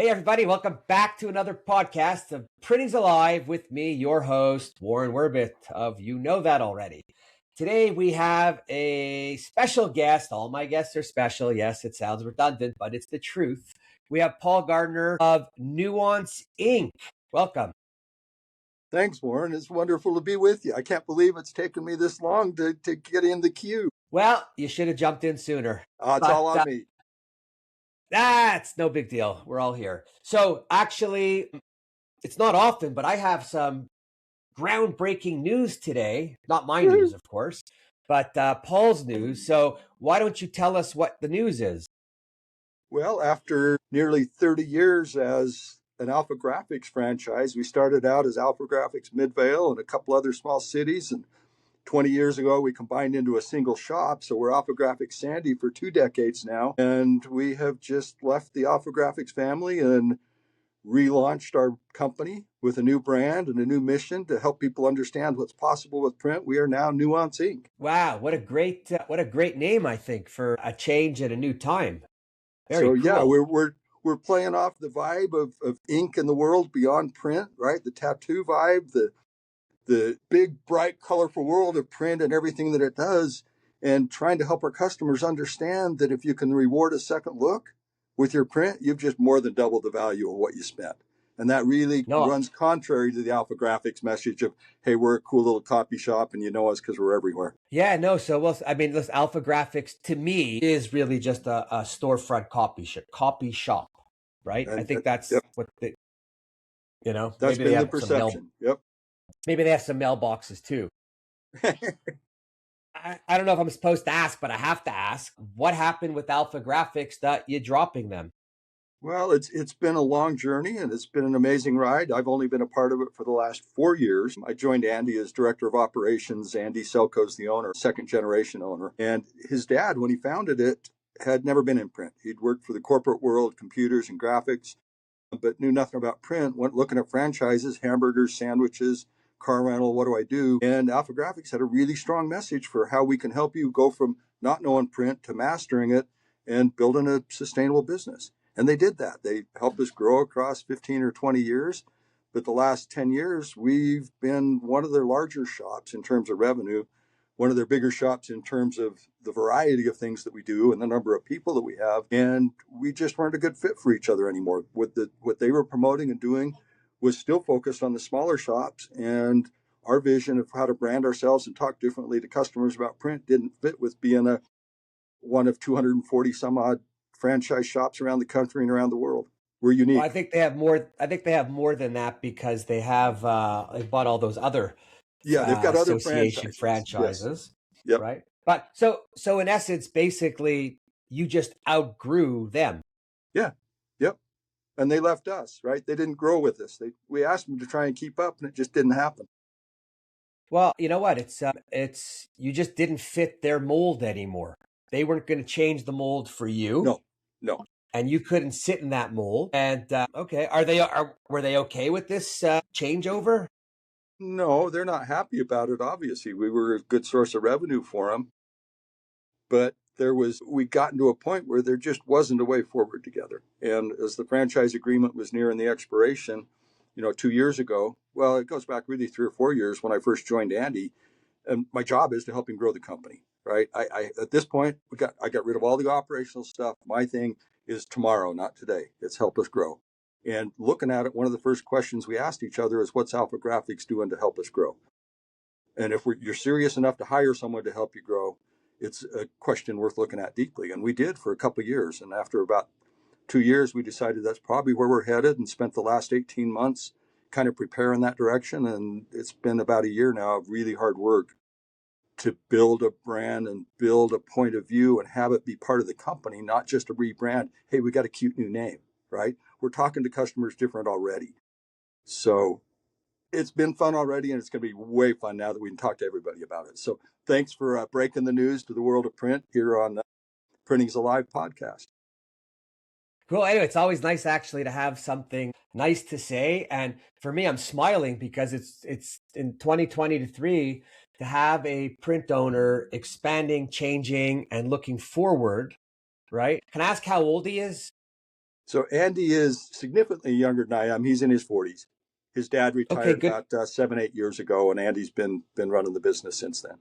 Hey, everybody, welcome back to another podcast of Printing's Alive with me, your host, Warren Werbitt of You Know That Already. Today, we have a special guest. All my guests are special. Yes, it sounds redundant, but it's the truth. We have Paul Gardner of Nuance Inc. Welcome. Thanks, Warren. It's wonderful to be with you. I can't believe it's taken me this long to get in the queue. Well, you should have jumped in sooner. It's all on me. That's no big deal. We're all here. So actually, it's not often, but I have some groundbreaking news today. Not my news, of course, but Paul's news. So why don't you tell us what the news is? Well, after nearly 30 years as an AlphaGraphics franchise, we started out as AlphaGraphics Midvale and a couple other small cities. And 20 years ago, we combined into a single shop. So we're AlphaGraphics Sandy for 2 decades now. And we have just left the AlphaGraphics family and relaunched our company with a new brand and a new mission to help people understand what's possible with print. We are now Nuance Inc. Wow, what a great name, I think, for a change at a new time. Very So cool. yeah, we're playing off the vibe of ink in the world beyond print, right? The tattoo vibe, the big, bright, colorful world of print and everything that it does, and trying to help our customers understand that if you can reward a second look with your print, you've just more than doubled the value of what you spent. And that really runs contrary to the AlphaGraphics message of, hey, we're a cool little copy shop and you know us because we're everywhere. Yeah, no. So, well, I mean, listen, AlphaGraphics to me is really just a storefront copy shop, right? I think that's what they, That's maybe been they the have perception. Maybe they have some mailboxes too. I don't know if I'm supposed to ask, but I have to ask, what happened with AlphaGraphics that you're dropping them? Well, it's been a long journey and it's been an amazing ride. I've only been a part of it for the last 4 years. I joined Andy as director of operations. Andy Selko's the owner, second generation owner. And his dad, when he founded it, had never been in print. He'd worked for the corporate world, computers and graphics, but knew nothing about print. Went looking at franchises, hamburgers, sandwiches, car rental, what do I do? And AlphaGraphics had a really strong message for how we can help you go from not knowing print to mastering it and building a sustainable business. And they did that. They helped us grow across 15 or 20 years. But the last 10 years, we've been one of their larger shops in terms of revenue, one of their bigger shops in terms of the variety of things that we do and the number of people that we have. And we just weren't a good fit for each other anymore. What they were promoting and doing was still focused on the smaller shops. And our vision of how to brand ourselves and talk differently to customers about print didn't fit with being one of 240 some odd franchise shops around the country and around the world. We're unique. Well, I think they have more. I think they have more than that because they have they bought all those other they've got other association franchises, yes. Right? But so in essence, basically, you just outgrew them. Yep. And they left us, right? They didn't grow with us. We asked them to try and keep up, and it just didn't happen. Well, you know what? It's you just didn't fit their mold anymore. They weren't going to change the mold for you. No. And you couldn't sit in that mold. And okay, were they okay with this changeover? No, they're not happy about it. Obviously, we were a good source of revenue for them, but we got into a point where there just wasn't a way forward together. And as the franchise agreement was nearing the expiration, 2 years ago, well, it goes back really 3 or 4 years when I first joined Andy, and my job is to help him grow the company. Right. I at this point, I got rid of all the operational stuff. My thing is tomorrow, not today. It's help us grow. And looking at it, one of the first questions we asked each other is, what's AlphaGraphics doing to help us grow? And if you're serious enough to hire someone to help you grow, it's a question worth looking at deeply. And we did for a couple of years. And after about 2 years, we decided that's probably where we're headed and spent the last 18 months kind of preparing that direction. And it's been about a year now of really hard work to build a brand and build a point of view and have it be part of the company, not just a rebrand. Hey, we got a cute new name, right? We're talking to customers different already. So it's been fun already, and it's going to be way fun now that we can talk to everybody about it. So thanks for breaking the news to the world of print here on Printing's Alive podcast. Cool. Anyway, it's always nice actually to have something nice to say. And for me, I'm smiling because it's in 2023 to have a print owner expanding, changing, and looking forward, right? Can I ask how old he is? So Andy is significantly younger than I am. He's in his 40s. His dad Okay, retired good. about 7, 8 years ago, and Andy's been running the business since then.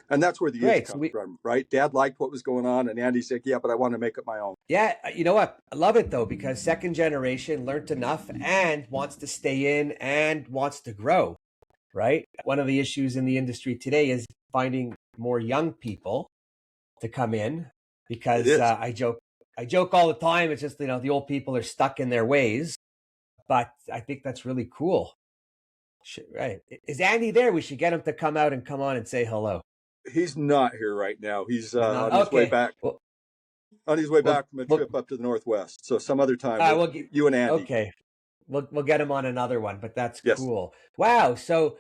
And that's where the itch Great. So comes from, right? Dad liked what was going on, and Andy said, "Yeah, but I want to make it my own." yeah, you know what? I love it though, because second generation learned enough and wants to stay in and wants to grow, right? One of the issues in the industry today is finding more young people to come in It because is. I joke all the time. It's just, the old people are stuck in their ways, but I think that's really cool. Right. Is Andy there? We should get him to come out and come on and say hello. He's not here right now. He's He's not on his way okay. back. Well, On his way we'll, back from a we'll, trip up to the Northwest. So some other time, we'll get, you and Andy. okay. We'll get him on another one, but that's Yes. cool. Wow. So,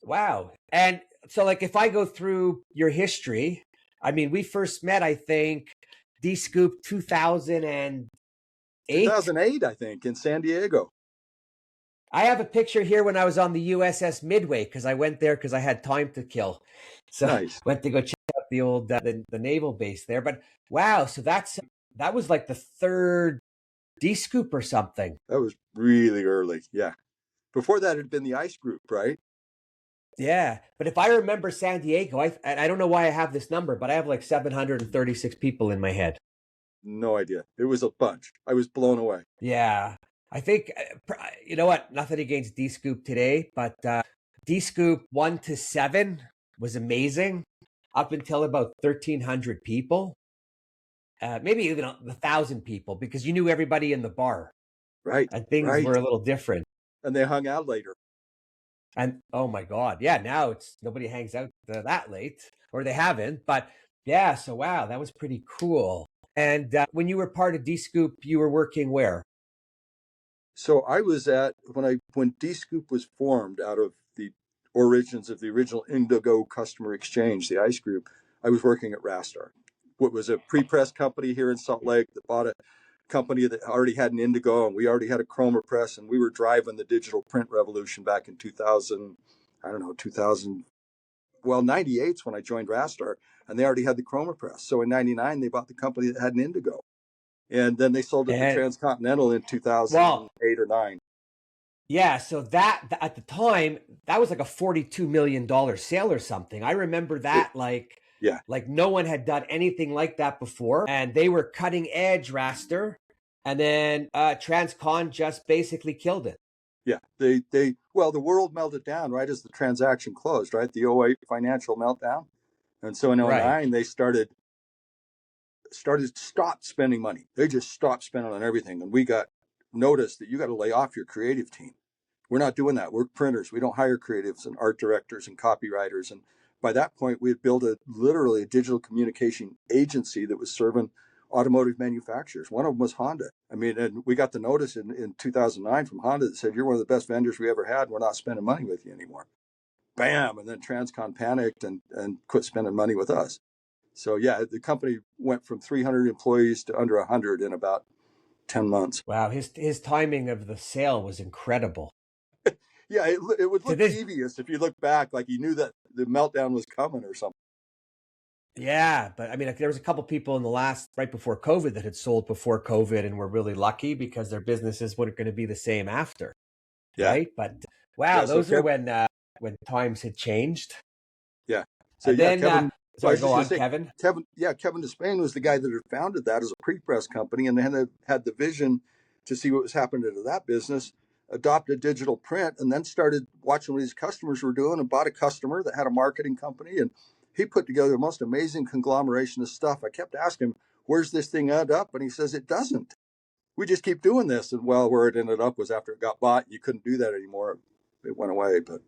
wow. And so, like, if I go through your history, I mean, we first met, I think, Dscoop 2008. 2008, I think, in San Diego. I have a picture here when I was on the USS Midway because I went there because I had time to kill. So Nice. went to go check out the old the naval base there. But wow, so that was like the third Dscoop or something. That was really early. Yeah. Before that, it had been the Ice Group, right? Yeah, but if I remember San Diego, I don't know why I have this number, but I have like 736 people in my head. No idea. It was a bunch. I was blown away. Yeah, I think you know what? Nothing against Dscoop today, but Dscoop 1 to 7 was amazing up until about 1,300 people, maybe even 1,000 people, because you knew everybody in the bar, Right. and things Right. were a little different. And they hung out later. And oh my God, yeah, now it's nobody hangs out that late, or they haven't. But yeah, so wow, that was pretty cool. And when you were part of Dscoop, you were working where? So I was at when Dscoop was formed out of the origins of the original Indigo customer exchange, the ICE group. I was working at Rastar, what was a pre-press company here in Salt Lake that bought a company that already had an Indigo, and we already had a chroma press, and we were driving the digital print revolution back in 2000. I don't know, 2000. Well, 98's when I joined Rastar, and they already had the chroma press. So in 99, they bought the company that had an Indigo. And then they sold it to And Transcontinental in well, 2008 or 9. yeah, so that at the time that was like a $42 million sale or something. I remember that Yeah. like no one had done anything like that before, and they were cutting edge raster, and then Transcon just basically killed it. Yeah. Well, the world melted down right as the transaction closed, right? The '08 financial meltdown. And so in Right. '09, they stopped spending money. They just stopped spending on everything. And we got notice that you got to lay off your creative team. We're not doing that. We're printers. We don't hire creatives and art directors and copywriters. And by that point, we had built literally a digital communication agency that was serving automotive manufacturers. One of them was Honda. I mean, and we got the notice in 2009 from Honda that said, "You're one of the best vendors we ever had. We're not spending money with you anymore." Bam. And then Transcon panicked and quit spending money with us. So yeah, the company went from 300 employees to under 100 in about 10 months. Wow, his timing of the sale was incredible. Yeah, it would To look this, devious if you look back, like he knew that the meltdown was coming or something. yeah, but I mean, like, there was a couple people in the last right before COVID that had sold before COVID and were really lucky because their businesses weren't going to be the same after, Yeah. right? But wow, Yeah. So those are when times had changed. yeah. So And yeah, then, Kevin. I sorry, was just go gonna on, say, Kevin. Kevin Despain was the guy that had founded that as a pre-press company, and then had the vision to see what was happening to that business, adopted digital print, and then started watching what his customers were doing, and bought a customer that had a marketing company, and he put together the most amazing conglomeration of stuff. I kept asking him, "Where's this thing end up?" And he says, "It doesn't. We just keep doing this." And well, where it ended up was after it got bought, you couldn't do that anymore. It went away, but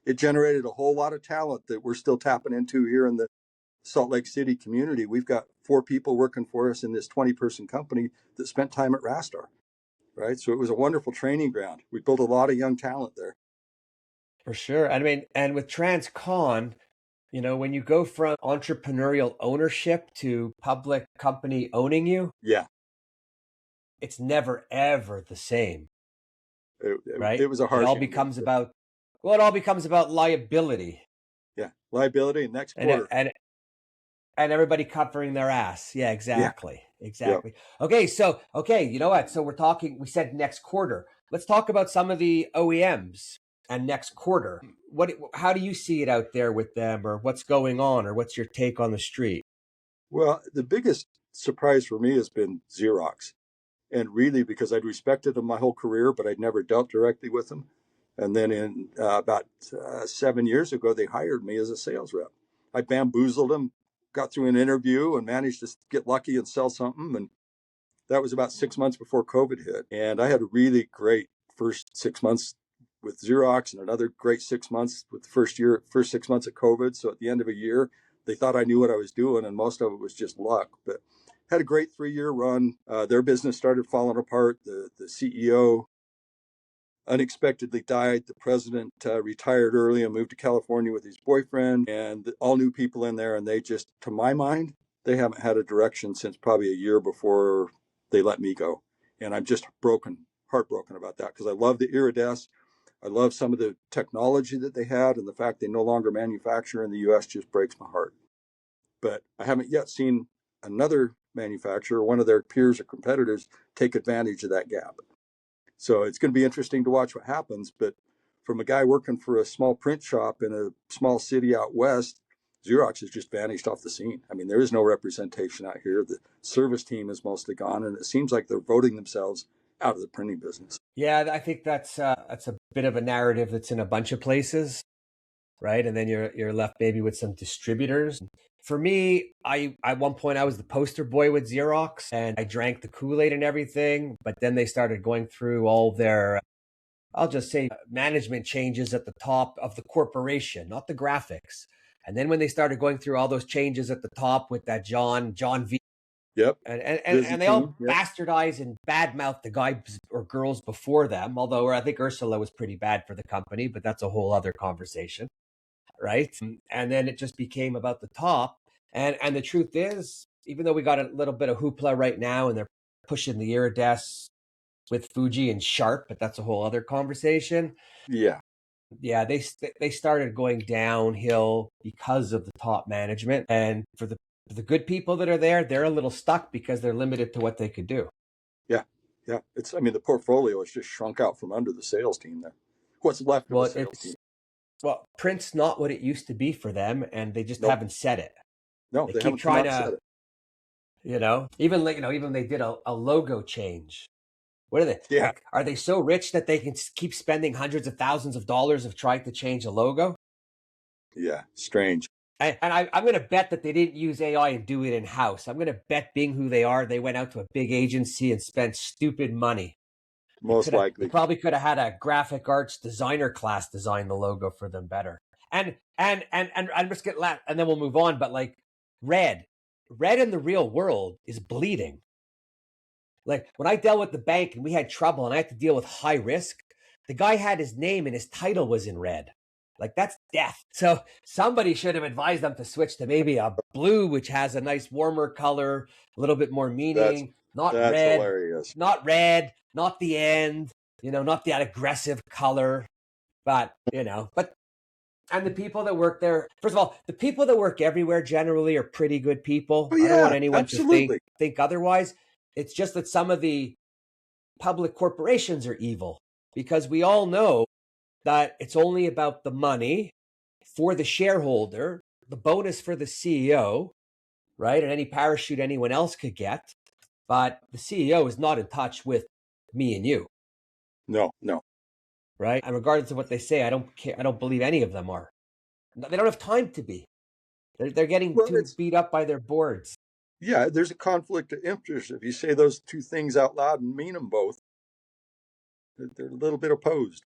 it generated a whole lot of talent that we're still tapping into here in the Salt Lake City community. We've got 4 people working for us in this 20-person company that spent time at Rastar, right? So it was a wonderful training ground. We built a lot of young talent there. For sure. I mean, and with Transcon, when you go from entrepreneurial ownership to public company owning you, Yeah, it's never, ever the same, it right? was a It harsh all ending. becomes about, well, it all becomes about liability. Yeah, liability next And, quarter. and, and everybody covering their ass. Yeah, Yeah, exactly. Yeah. Exactly. Okay, you know what? So we said next quarter. Let's talk about some of the OEMs and next quarter. How do you see it out there with them, or what's going on, or what's your take on the street? Well, the biggest surprise for me has been Xerox. And really, because I'd respected them my whole career, but I'd never dealt directly with them. And then in about 7 years ago, they hired me as a sales rep. I bamboozled them, got through an interview, and managed to get lucky and sell something. And that was about 6 months before COVID hit. And I had a really great first 6 months with Xerox and another great 6 months with the first 6 months of COVID. So at the end of a year, they thought I knew what I was doing, and most of it was just luck. But had a great 3 year run. Their business started falling apart. The CEO unexpectedly died. The president retired early and moved to California with his boyfriend, and all new people in there. And they just, to my mind, they haven't had a direction since probably a year before they let me go. And I'm just heartbroken about that, because I love the Irides. I love some of the technology that they had, and the fact they no longer manufacture in the US just breaks my heart. But I haven't yet seen another manufacturer, one of their peers or competitors, take advantage of that gap. So it's going to be interesting to watch what happens. But from a guy working for a small print shop in a small city out west, Xerox has just vanished off the scene. I mean, there is no representation out here. The service team is mostly gone, and it seems like they're voting themselves out of the printing business. Yeah, I think that's a bit of a narrative that's in a bunch of places, right? And then you're left maybe with some distributors. For me, I at one point I was the poster boy with Xerox, and I drank the Kool-Aid and everything, but then they started going through all their, I'll just say, management changes at the top of the corporation, not the graphics. And then when they started going through all those changes at the top with that John V, Yep. and Busy they all team. Yep. bastardize and badmouth the guys or girls before them, although I think Ursula was pretty bad for the company, but that's a whole other conversation, right? And then it just became about the top. And the truth is, even though we got a little bit of hoopla right now and they're pushing the Irides with Fuji and Sharp, but that's a whole other conversation. Yeah. Yeah, they started going downhill because of the top management, and for the good people that are there, they're a little stuck because they're limited to what they could do. Yeah. Yeah. I mean, the portfolio has just shrunk out from under the sales team there. What's left of a Well, sales team? print's not what it used to be for them, and they just Nope. haven't said it. No, They they keep haven't come trying out and said to, it. even even they did a logo change. What are they Yeah. like? Are they so rich that they can keep spending hundreds of thousands of dollars of trying to change a logo? Yeah. Strange. I'm going to bet that they didn't use AI and do it in house. I'm going to bet, being who they are, they went out to a big agency and spent stupid money. Most They likely. probably could have had a graphic arts designer class design the logo for them better. And I'm just get and then we'll move on. But like red in the real world is bleeding. Like when I dealt with the bank and we had trouble and I had to deal with high risk, the guy had his name and his title was in red. Like that's death. So somebody should have advised them to switch to maybe a blue, which has a nice warmer color, a little bit more That's meaning, not that's red, hilarious. not the end, not that aggressive color. But, and the people that work there, first of all, the people that work everywhere generally are pretty good people. Oh I don't want yeah, anyone to absolutely. think otherwise. It's just that some of the public corporations are evil, because we all know that it's only about the money for the shareholder, the bonus for the CEO, right? And any parachute anyone else could get. But the CEO is not in touch with me and you, No, no. right? And regardless of what they say, I don't care. I don't believe any of them are. They don't have time to be. They're getting Well, too beat up by their boards. yeah, there's a conflict of interest. If you say those two things out loud and mean them both, they're a little bit opposed.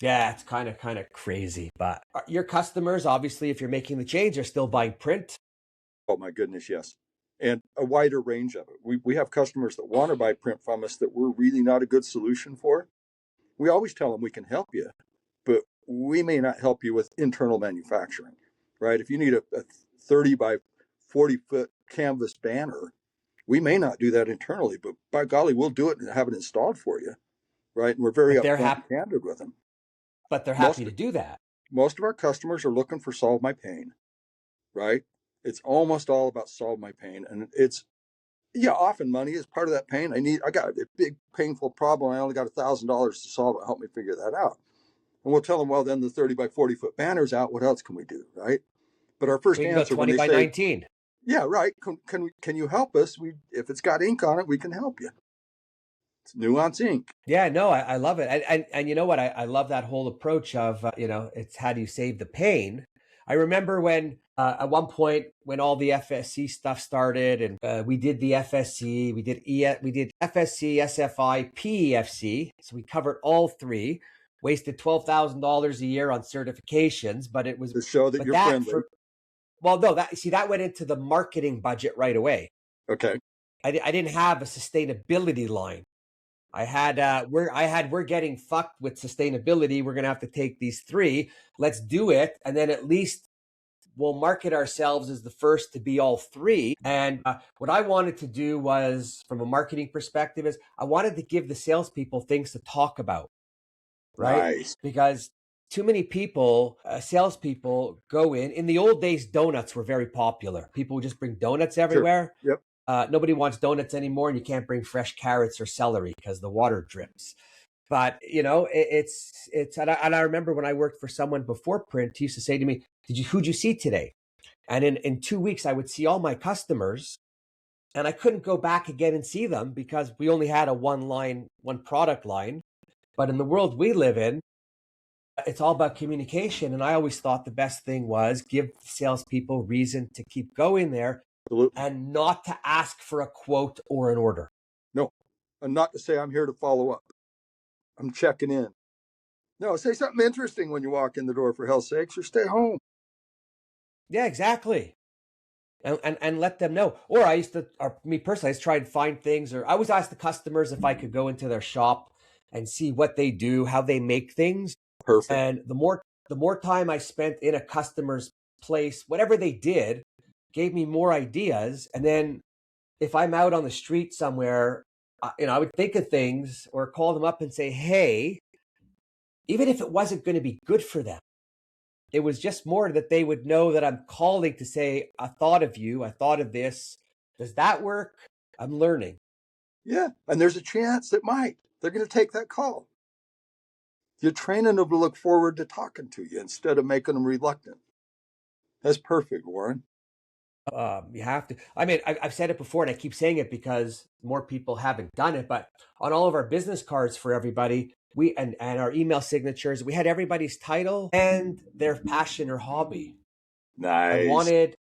Yeah, it's kind of crazy. But your customers, obviously, if you're making the change, are still buying print. Oh my goodness, yes. And a wider range of it. We have customers that want to buy print from us that we're really not a good solution for. We always tell them we can help you, but we may not help you with internal manufacturing, right? If you need a 30 by 40-foot canvas banner, we may not do that internally, but by golly, we'll do it and have it installed for you, right? And we're very But they're upfront happy. and candid with them. But they're happy Most to do that. most of our customers are looking for solve my pain, right? It's almost all about solve my pain, and it's Yeah, often money is part of that pain. I got a big painful problem. I only got $1,000 to solve it. Help me figure that out. And we'll tell them, well, then the 30 by 40 foot banner's out. What else can we do, right? But our first We can go answer when 20 they by say, 19. yeah, right, can you help us? If it's got ink on it, we can help you. It's Nuance Inc. Yeah, no, I love it. And you know what? I love that whole approach of, it's how do you save the pain? I remember when at one point when all the FSC stuff started and we did the FSC, we did FSC, SFI, PEFC. So we covered all three, wasted $12,000 a year on certifications, but it was, to show that but you're that friendly. for, well, no, that went into the marketing budget right away. Okay. I didn't have a sustainability line. We're getting fucked with sustainability. We're gonna have to take these three. Let's do it, and then at least we'll market ourselves as the first to be all three. And what I wanted to do was, from a marketing perspective, is I wanted to give the salespeople things to talk about, right? Nice. Because too many people, salespeople, go in. In the old days, donuts were very popular. People would just bring donuts Sure. everywhere. Yep. Nobody wants donuts anymore, and you can't bring fresh carrots or celery because the water drips. But and I remember when I worked for someone before print, he used to say to me, who'd you see today? And in 2 weeks, I would see all my customers, and I couldn't go back again and see them because we only had a one product line. But in the world we live in, it's all about communication. And I always thought the best thing was give salespeople reason to keep going there. Absolutely. And not to ask for a quote or an order. No. And not to say I'm here to follow up. I'm checking in. No, say something interesting when you walk in the door, for hell's sakes, or stay home. Yeah, exactly. And let them know. Or me personally, I just try and find things, or I always ask the customers if I could go into their shop and see what they do, how they make things. Perfect. And the more time I spent in a customer's place, whatever they did, gave me more ideas. And then if I'm out on the street somewhere, I would think of things or call them up and say, hey, even if it wasn't going to be good for them, it was just more that they would know that I'm calling to say, I thought of you, I thought of this. Does that work? I'm learning. Yeah. And there's a chance it might. They're going to take that call. You're training them to look forward to talking to you instead of making them reluctant. That's perfect, Warren. You have to. I mean, I've said it before, and I keep saying it because more people haven't done it. But on all of our business cards for everybody, and our email signatures, we had everybody's title and their passion or hobby. Nice. I wanted,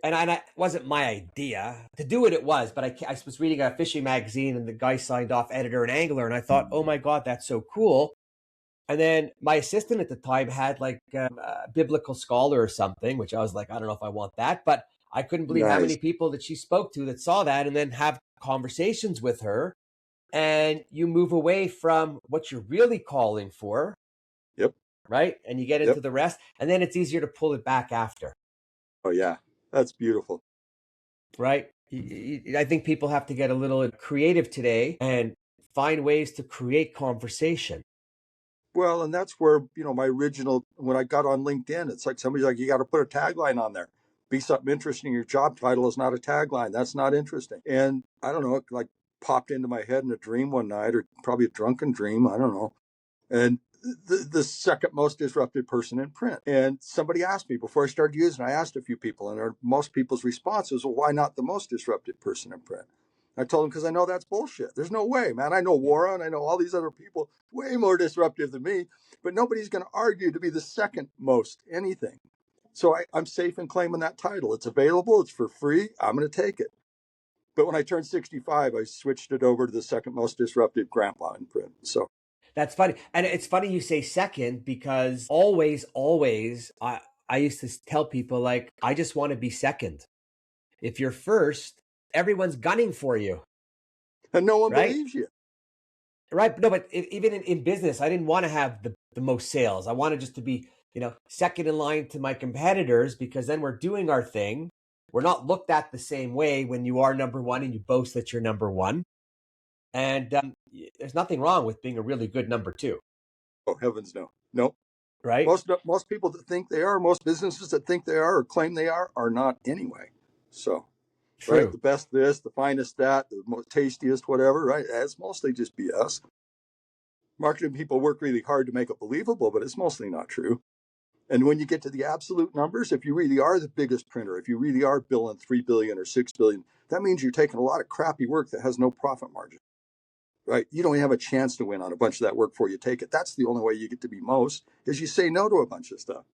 and it wasn't my idea to do it. It was, but I was reading a fishing magazine, and the guy signed off editor and angler, and I thought, oh my god, that's so cool. And then my assistant at the time had like a biblical scholar or something, which I was like, I don't know if I want that, but I couldn't believe how many people that she spoke to that saw that and then have conversations with her. And you move away from what you're really calling for. Yep. Right. And you get into the rest. And then it's easier to pull it back after. Oh, yeah. That's beautiful. Right. I think people have to get a little creative today and find ways to create conversation. Well, and that's where, my original, when I got on LinkedIn, it's like somebody's like, you got to put a tagline on there. Be something interesting. Your job title is not a tagline. That's not interesting. And I don't know, it like popped into my head in a dream one night, or probably a drunken dream. I don't know. And the second most disrupted person in print. And somebody asked me before I started using it, I asked a few people, and most people's response was, well, why not the most disrupted person in print? I told him, because I know that's bullshit. There's no way, man. I know Warren. I know all these other people way more disruptive than me, but nobody's going to argue to be the second most anything. So I'm safe in claiming that title. It's available. It's for free. I'm going to take it. But when I turned 65, I switched it over to the second most disruptive grandpa in print. So that's funny. And it's funny you say second, because always, I used to tell people, like, I just want to be second. If you're first, everyone's gunning for you. And no one believes you. Right. No, but even in business, I didn't want to have the most sales. I wanted just to be, second in line to my competitors, because then we're doing our thing. We're not looked at the same way when you are number one and you boast that you're number one. And there's nothing wrong with being a really good number two. Oh, heavens no. No. Right. Most people that think they are, most businesses that think they are or claim they are not anyway. So right? True. The best this, the finest that, the most tastiest, whatever, right? It's mostly just BS. Marketing people work really hard to make it believable, but it's mostly not true. And when you get to the absolute numbers, if you really are the biggest printer, if you really are billing 3 billion or 6 billion, that means you're taking a lot of crappy work that has no profit margin, right? You don't even have a chance to win on a bunch of that work before you take it. That's the only way you get to be most, is you say no to a bunch of stuff.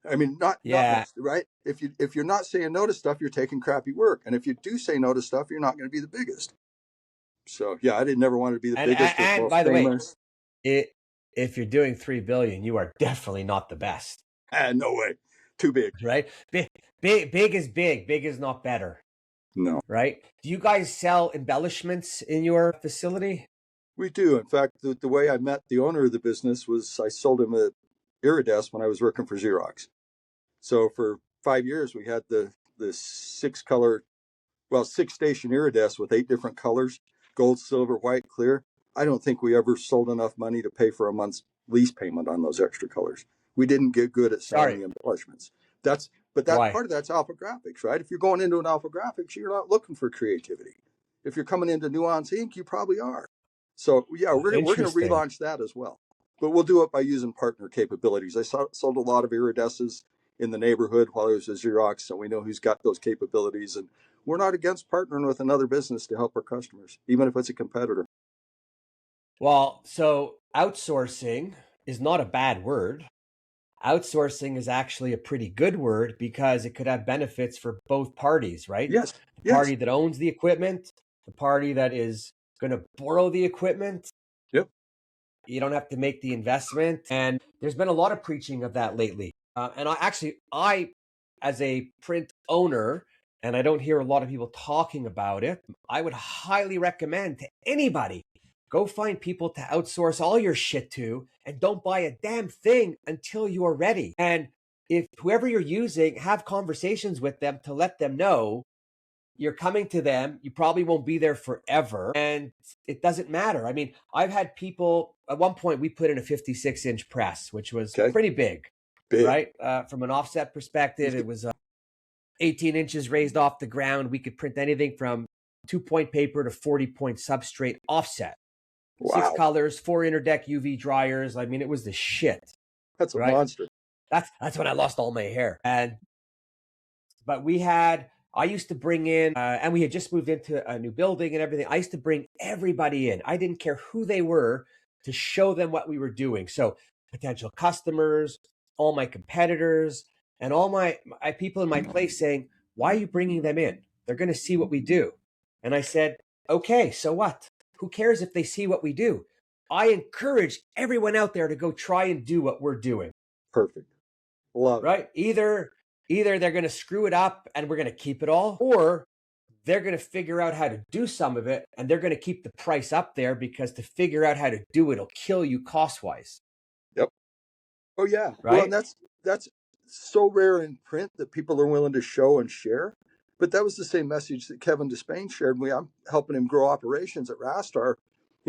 I mean, not Yeah. most, right? If you're not saying no to stuff, you're taking crappy work. And if you do say no to stuff, you're not going to be the biggest. So yeah, I didn't never want to be the biggest or the And most by the way, famous. it if you're doing 3 billion, you are definitely not the best, No way. Too big. right? Big is big. Big is not better, No. right? Do you guys sell embellishments in your facility? We do. In fact, the way I met the owner of the business was I sold him a Iridescent when I was working for Xerox. So for 5 years, we had the 6-station Iridescent with 8 different colors: gold, silver, white, clear. I don't think we ever sold enough money to pay for a month's lease payment on those extra colors. We didn't get good at selling Sorry. the embellishments. But that Why? part of that's AlphaGraphics, right? If you're going into an AlphaGraphics, you're not looking for creativity. If you're coming into Nuance Inc, you probably are. So yeah, we're going to Interesting. relaunch that as well. But we'll do it by using partner capabilities. I sold a lot of iridescents in the neighborhood while I was at Xerox, so we know who's got those capabilities. And we're not against partnering with another business to help our customers, even if it's a competitor. Well, so outsourcing is not a bad word. Outsourcing is actually a pretty good word because it could have benefits for both parties, right? Yes, The yes, party that owns the equipment, the party that is going to borrow the equipment. yep. You don't have to make the investment. And there's been a lot of preaching of that lately. I, as a print owner, and I don't hear a lot of people talking about it, I would highly recommend to anybody, go find people to outsource all your shit to, and don't buy a damn thing until you are ready. And if whoever you're using, have conversations with them to let them know you're coming to them. You probably won't be there forever. And it doesn't matter. I mean, I've had people, at one point, we put in a 56-inch press, which was Okay, pretty big, big. right? From an offset perspective, it was 18 inches raised off the ground. We could print anything from 2-point paper to 40-point substrate offset. 6 Wow, colors, 4 interdeck UV dryers. I mean, it was the shit, that's a right? monster. That's when I lost all my hair. But I used to bring in, and we had just moved into a new building and everything. I used to bring everybody in. I didn't care who they were, to show them what we were doing. So potential customers, all my competitors, and all my people in my place saying, why are you bringing them in? They're going to see what we do. And I said, okay, so what? Who cares if they see what we do? I encourage everyone out there to go try and do what we're doing. Perfect. Love it. Right? Either they're going to screw it up and we're going to keep it all, or they're going to figure out how to do some of it and they're going to keep the price up there, because to figure out how to do it'll kill you cost wise. Yep. Oh yeah. Well, and Right? that's so rare in print that people are willing to show and share. But that was the same message that Kevin Despain shared. I'm helping him grow operations at Rastar.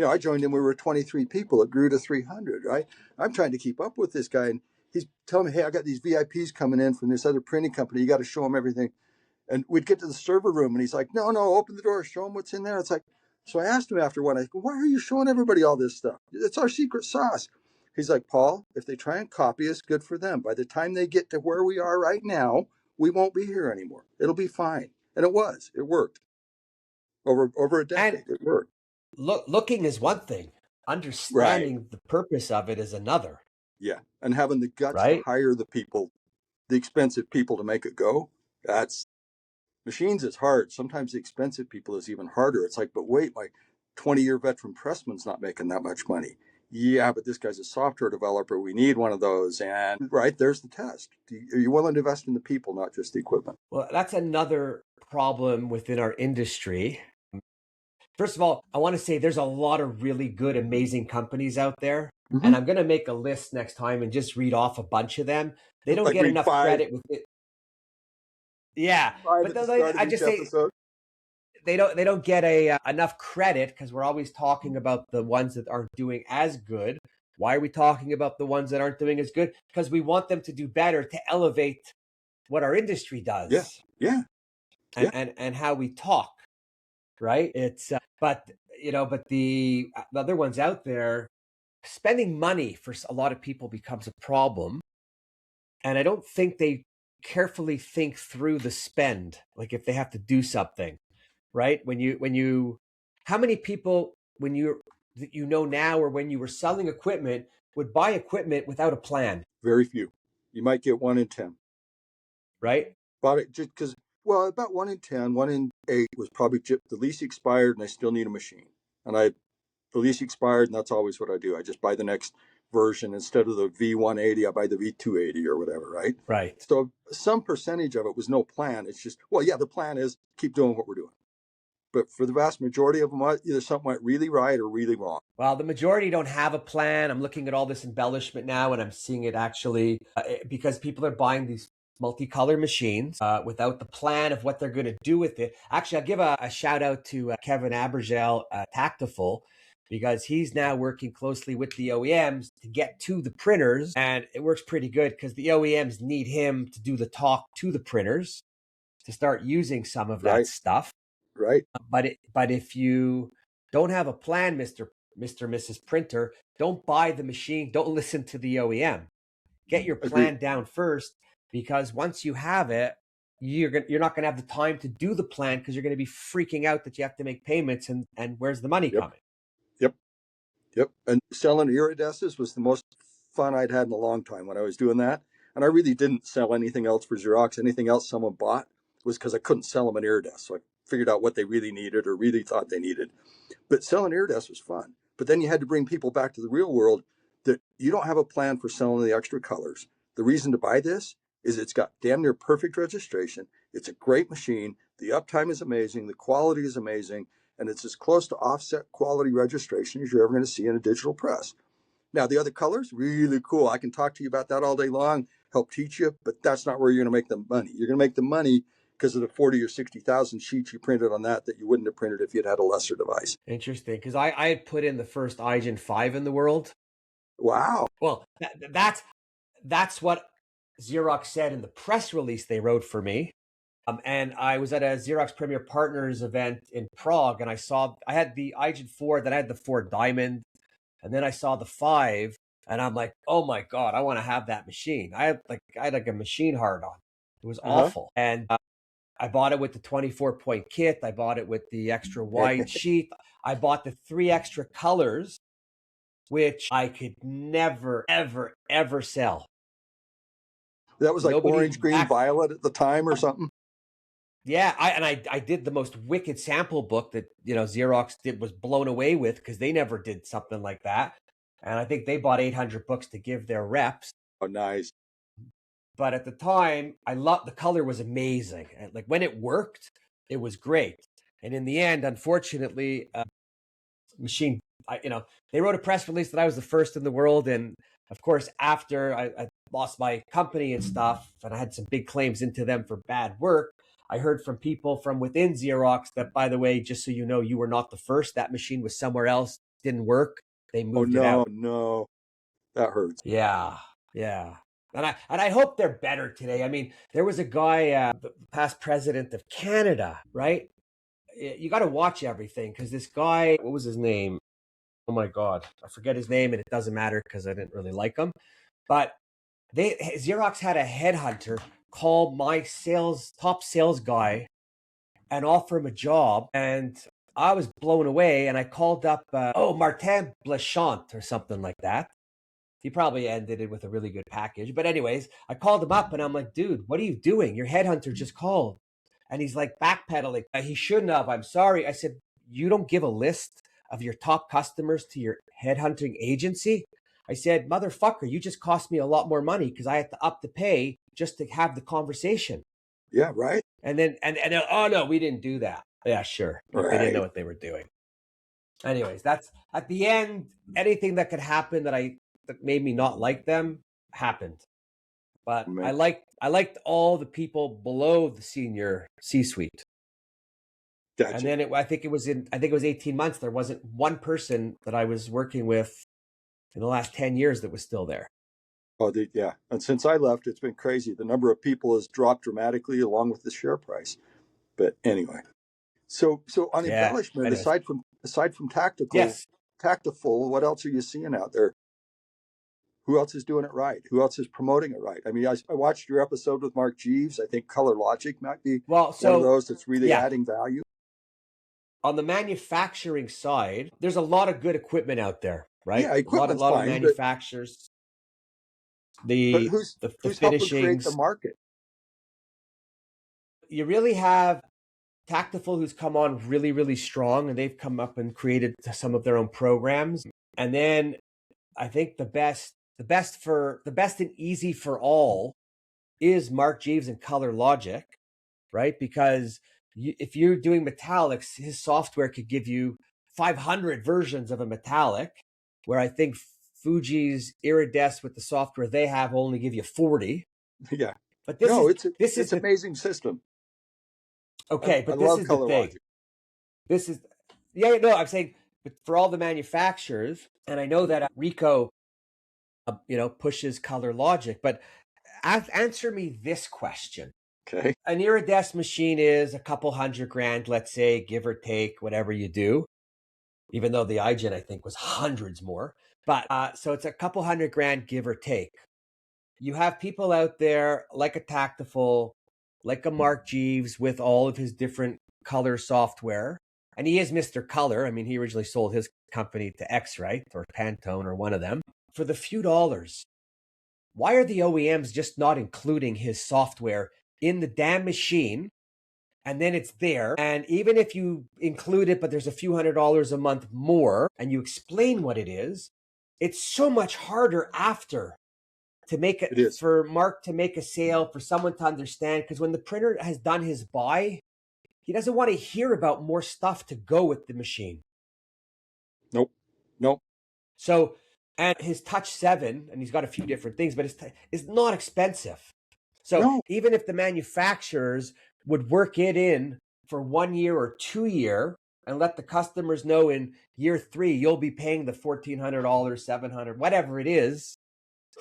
I joined him. We were 23 people. It grew to 300. Right. I'm trying to keep up with this guy, and he's telling me, "Hey, I got these VIPs coming in from this other printing company. You got to show them everything." And we'd get to the server room, and he's like, "No, no, open the door, show them what's in there." It's like, so I asked him after one. I go, "Why are you showing everybody all this stuff? It's our secret sauce." He's like, "Paul, if they try and copy us, good for them. By the time they get to where we are right now, we won't be here anymore. It'll be fine." And it was. It worked. Over a And decade, it worked. looking is one thing. Right. Understanding the purpose of it is another, Yeah. And having the guts to right? hire the people, the expensive people to make it go, that's machines is hard. Sometimes the expensive people is even harder. It's like, but wait, my 20-year veteran pressman's not making that much money. Yeah, but this guy's a software developer. We need one of those. And right, there's the test. Are you willing to invest in the people, not just the equipment? Well, that's another problem within our industry. First of all, I want to say there's a lot of really good, amazing companies out there. Mm-hmm. And I'm going to make a list next time and just read off a bunch of them. They don't Like get read enough five, credit with it. Yeah. five But at the start of I each just say episode. they don't get enough credit, because we're always talking about the ones that aren't doing as good. Why are we talking about the ones that aren't doing as good? Because we want them to do better, to elevate what our industry Yeah, does. yeah. Yeah. and how we talk, right? It's but but the other ones out there, spending money for a lot of people becomes a problem, and I don't think they carefully think through the spend, like if they have to do something, right? When you how many people when you that now, or when you were selling equipment, would buy equipment without a plan, Very few. You might get 1 in 10. right? Bought it just because, well, about 1 in 10, 1 in 8 was probably just the lease expired and I still need a machine. And the lease expired, and that's always what I do. I just buy the next version. Instead of the V180, I buy the V280 or whatever, right? Right. So some percentage of it was no plan. It's just, well, yeah, the plan is keep doing what we're doing. But for the vast majority of them, either something went really right or really wrong. Well, the majority don't have a plan. I'm looking at all this embellishment now, and I'm seeing it actually because people are buying these multicolor machines without the plan of what they're going to do with it. Actually, I'll give a shout out to Kevin Abergel, Tactiful, because he's now working closely with the OEMs to get to the printers, and it works pretty good because the OEMs need him to do the talk to the printers to start using some of that Right. stuff. Right. But if you don't have a plan, Mrs. Printer, don't buy the machine. Don't listen to the OEM. Get your plan Agreed. down first, because once you have it, you're not going to have the time to do the plan, because you're going to be freaking out that you have to make payments, and where's the money Yep. coming? Yep. Yep. And selling iridesces was the most fun I'd had in a long time when I was doing that. And I really didn't sell anything else for Xerox. Anything else someone bought was because I couldn't sell them an iridesce. So I figured out what they really needed or really thought they needed. But selling iridesce was fun. But then you had to bring people back to the real world that you don't have a plan for selling the extra colors. The reason to buy this is it's got damn near perfect registration. It's a great machine. The uptime is amazing. The quality is amazing. And it's as close to offset quality registration as you're ever going to see in a digital press. Now, the other colors, really cool. I can talk to you about that all day long, help teach you, but that's not where you're going to make the money. You're going to make the money because of the 40 or 60,000 sheets you printed on that you wouldn't have printed if you'd had a lesser device. Interesting, because I had put in the first iGen 5 in the world. Wow. Well, that's what Xerox said in the press release they wrote for me. And I was at a Xerox Premier Partners event in Prague, and I had the iGen 4, then I had the 4 Diamond, and then I saw the 5, and I'm like, oh my God, I want to have that machine. I had like a machine hard on. It was awful. And I bought it with the 24-point kit. I bought it with the extra wide sheet. I bought the 3 extra colors, which I could never, ever, ever sell. That was like orange, green, violet at the time or something. Yeah, I did the most wicked sample book that Xerox was blown away with, because they never did something like that, and I think they bought 800 books to give their reps. Oh, nice. But at the time, the color was amazing, and like when it worked, it was great. And in the end, unfortunately, machine, they wrote a press release that I was the first in the world, and of course, after I lost my company and stuff, and I had some big claims into them for bad work, I heard from people from within Xerox that, by the way, just so you know, you were not the first. That machine was somewhere else, didn't work. They moved it out. Oh, no. That hurts. Yeah, yeah. And I hope they're better today. I mean, there was a guy, the past president of Canada, right? You got to watch everything, because this guy, what was his name? Oh my God, I forget his name, and it doesn't matter because I didn't really like him. But Xerox had a headhunter call my top sales guy and offer him a job, and I was blown away. And I called up, Martin Blachant or something like that. He probably ended it with a really good package, but anyways, I called him up and I'm like, dude, what are you doing? Your headhunter just called, and he's like backpedaling. He shouldn't have. I'm sorry. I said, you don't give a list of your top customers to your headhunting agency? I said, motherfucker, you just cost me a lot more money because I had to up the pay just to have the conversation. Yeah, right. And then, oh no, we didn't do that. Yeah, sure. Right. They didn't know what they were doing. Anyways, that's at the end, anything that could happen that made me not like them happened. But I liked all the people below the senior C-suite. Gotcha. And then I think it was 18 months. There wasn't one person that I was working with in the last 10 years that was still there. Oh, yeah. And since I left, it's been crazy. The number of people has dropped dramatically along with the share price. But anyway, so on Yeah. embellishment, Anyways, aside from tactful, yes. what else are you seeing out there? Who else is doing it right? Who else is promoting it right? I mean, I watched your episode with Mark Jeeves. I think Color Logic might be Well, one of so those that's really yeah, adding value. on the manufacturing side, there's a lot of good equipment out there, right? Yeah, A lot, equipment's lot of fine, but manufacturers. but The who's the, the who's helping create the finishings. market? You really have Tactful, who's come on really, really strong, and they've come up and created some of their own programs. And then I think the best and easy for all is Mark Jeeves and Color Logic, right? Because if you're doing metallics, his software could give you 500 versions of a metallic, where I think Fuji's Iridesc with the software they have only give you 40. Yeah, But no, this is it's an the amazing system. okay, I but this love is the Color thing. Logic. This is yeah, no, I'm saying, but for all the manufacturers, and I know that Ricoh, pushes Color Logic, but answer me this question. Okay, An Iridesc machine is a couple $100,000, let's say, give or take, whatever you do, even though the iGen, I think, was hundreds more. But so it's a couple $100,000, give or take. You have people out there like a Tactful, like a Mark Jeeves with all of his different color software. And he is Mr. Color. I mean, he originally sold his company to X, right? Or Pantone, or one of them. For the few dollars, why are the OEMs just not including his software in the damn machine? And then it's there. And even if you include it, but there's a few $100s a month more, and you explain what it is, it's so much harder after to make it it, is. for Mark to make a sale, for someone to understand. Because when the printer has done his buy, he doesn't want to hear about more stuff to go with the machine. Nope, nope. So, and his Touch 7, and he's got a few different things, but it's not expensive. So No, even if the manufacturers would work it in for 1 year or 2 year and let the customers know in year 3, you'll be paying the $1,400, $700, whatever it is,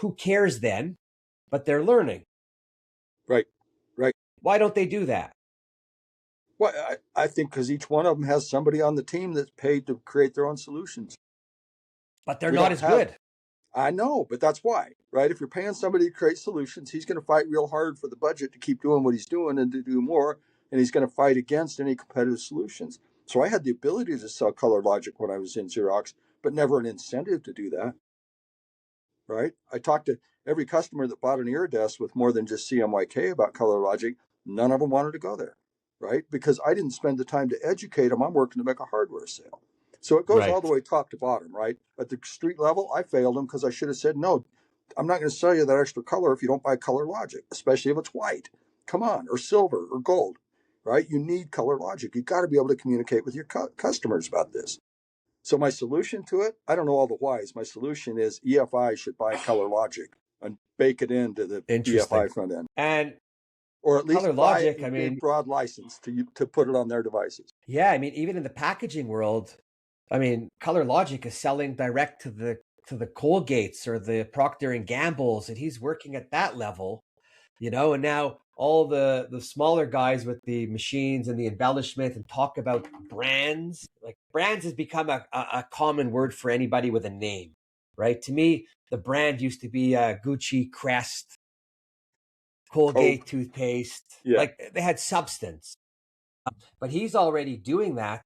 who cares then? But they're learning. right, right. Why don't they do that? Well, I think because each one of them has somebody on the team that's paid to create their own solutions. But they're We not don't as have. good. I know, but that's why, right? If you're paying somebody to create solutions, he's going to fight real hard for the budget to keep doing what he's doing and to do more, and he's going to fight against any competitive solutions. So I had the ability to sell Color Logic when I was in Xerox, but never an incentive to do that, right? I talked to every customer that bought an Iridesc with more than just CMYK about Color Logic. None of them wanted to go there, right? Because I didn't spend the time to educate them. I'm working to make a hardware sale. So it goes all Right. the way top to bottom, right? At the street level, I failed them because I should have said, no, I'm not going to sell you that extra color if you don't buy Color Logic, especially if it's white. Come on, or silver or gold, right? You need Color Logic. You've got to be able to communicate with your customers about this. So my solution to it, I don't know all the whys. My solution is EFI should buy Color Logic and bake it into the Interesting. EFI front end, And or at least Color buy Logic, a I big mean, broad license to put it on their devices. yeah, I mean, even in the packaging world, I mean, Color Logic is selling direct to the Colgates or the Procter and Gambles, and he's working at that level, and now all the smaller guys with the machines and the embellishment and talk about brands. Like, brands has become a common word for anybody with a name, right? To me, the brand used to be Gucci, Crest, Colgate Coke, toothpaste. yeah, Like, they had substance. But he's already doing that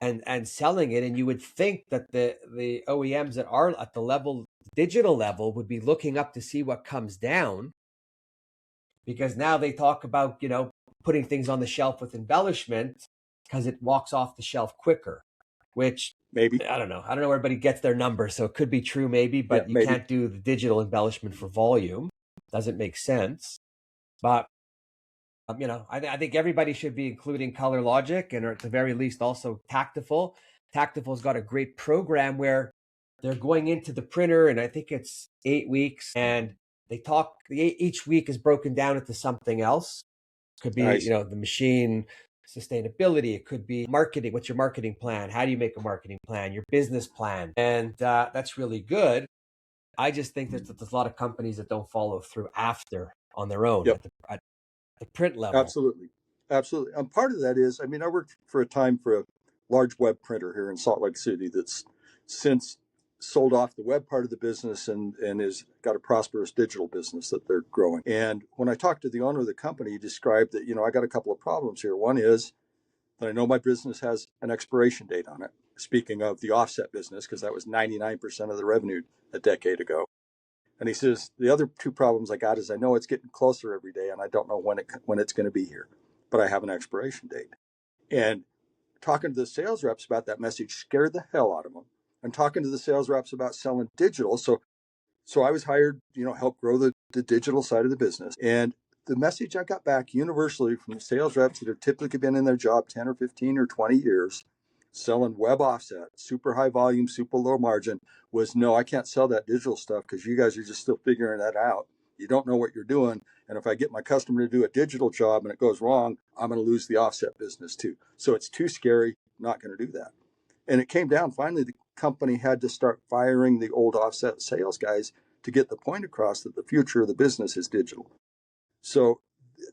and selling it. And you would think that the OEMs that are at the level, digital level, would be looking up to see what comes down, because now they talk about, putting things on the shelf with embellishment because it walks off the shelf quicker, which maybe, I don't know. I don't know where everybody gets their numbers. So it could be true, maybe, yeah, but you maybe, can't do the digital embellishment for volume. Doesn't make sense. But I think everybody should be including Color Logic, and or at the very least also Tactful. Tactful's got a great program where they're going into the printer, and I think it's 8 weeks, and they talk. Each week is broken down into something else. Could be, nice. the machine sustainability. It could be marketing. What's your marketing plan? How do you make a marketing plan? Your business plan, and that's really good. I just think that there's a lot of companies that don't follow through after on their own Yep, at the print level. absolutely. Absolutely. And part of that is, I mean, I worked for a time for a large web printer here in Salt Lake City that's since sold off the web part of the business and is got a prosperous digital business that they're growing. And when I talked to the owner of the company, he described that, I got a couple of problems here. One is that I know my business has an expiration date on it. Speaking of the offset business, because that was 99% of the revenue a decade ago. And he says, the other two problems I got is I know it's getting closer every day and I don't know when it's going to be here, but I have an expiration date. And talking to the sales reps about that message scared the hell out of them. And talking to the sales reps about selling digital. So I was hired, help grow the digital side of the business. And the message I got back universally from the sales reps that have typically been in their job 10 or 15 or 20 years, selling web offset, super high volume, super low margin, was no, I can't sell that digital stuff because you guys are just still figuring that out. You don't know what you're doing. And if I get my customer to do a digital job and it goes wrong, I'm going to lose the offset business too. So it's too scary, not going to do that. And it came down, finally, the company had to start firing the old offset sales guys to get the point across that the future of the business is digital. So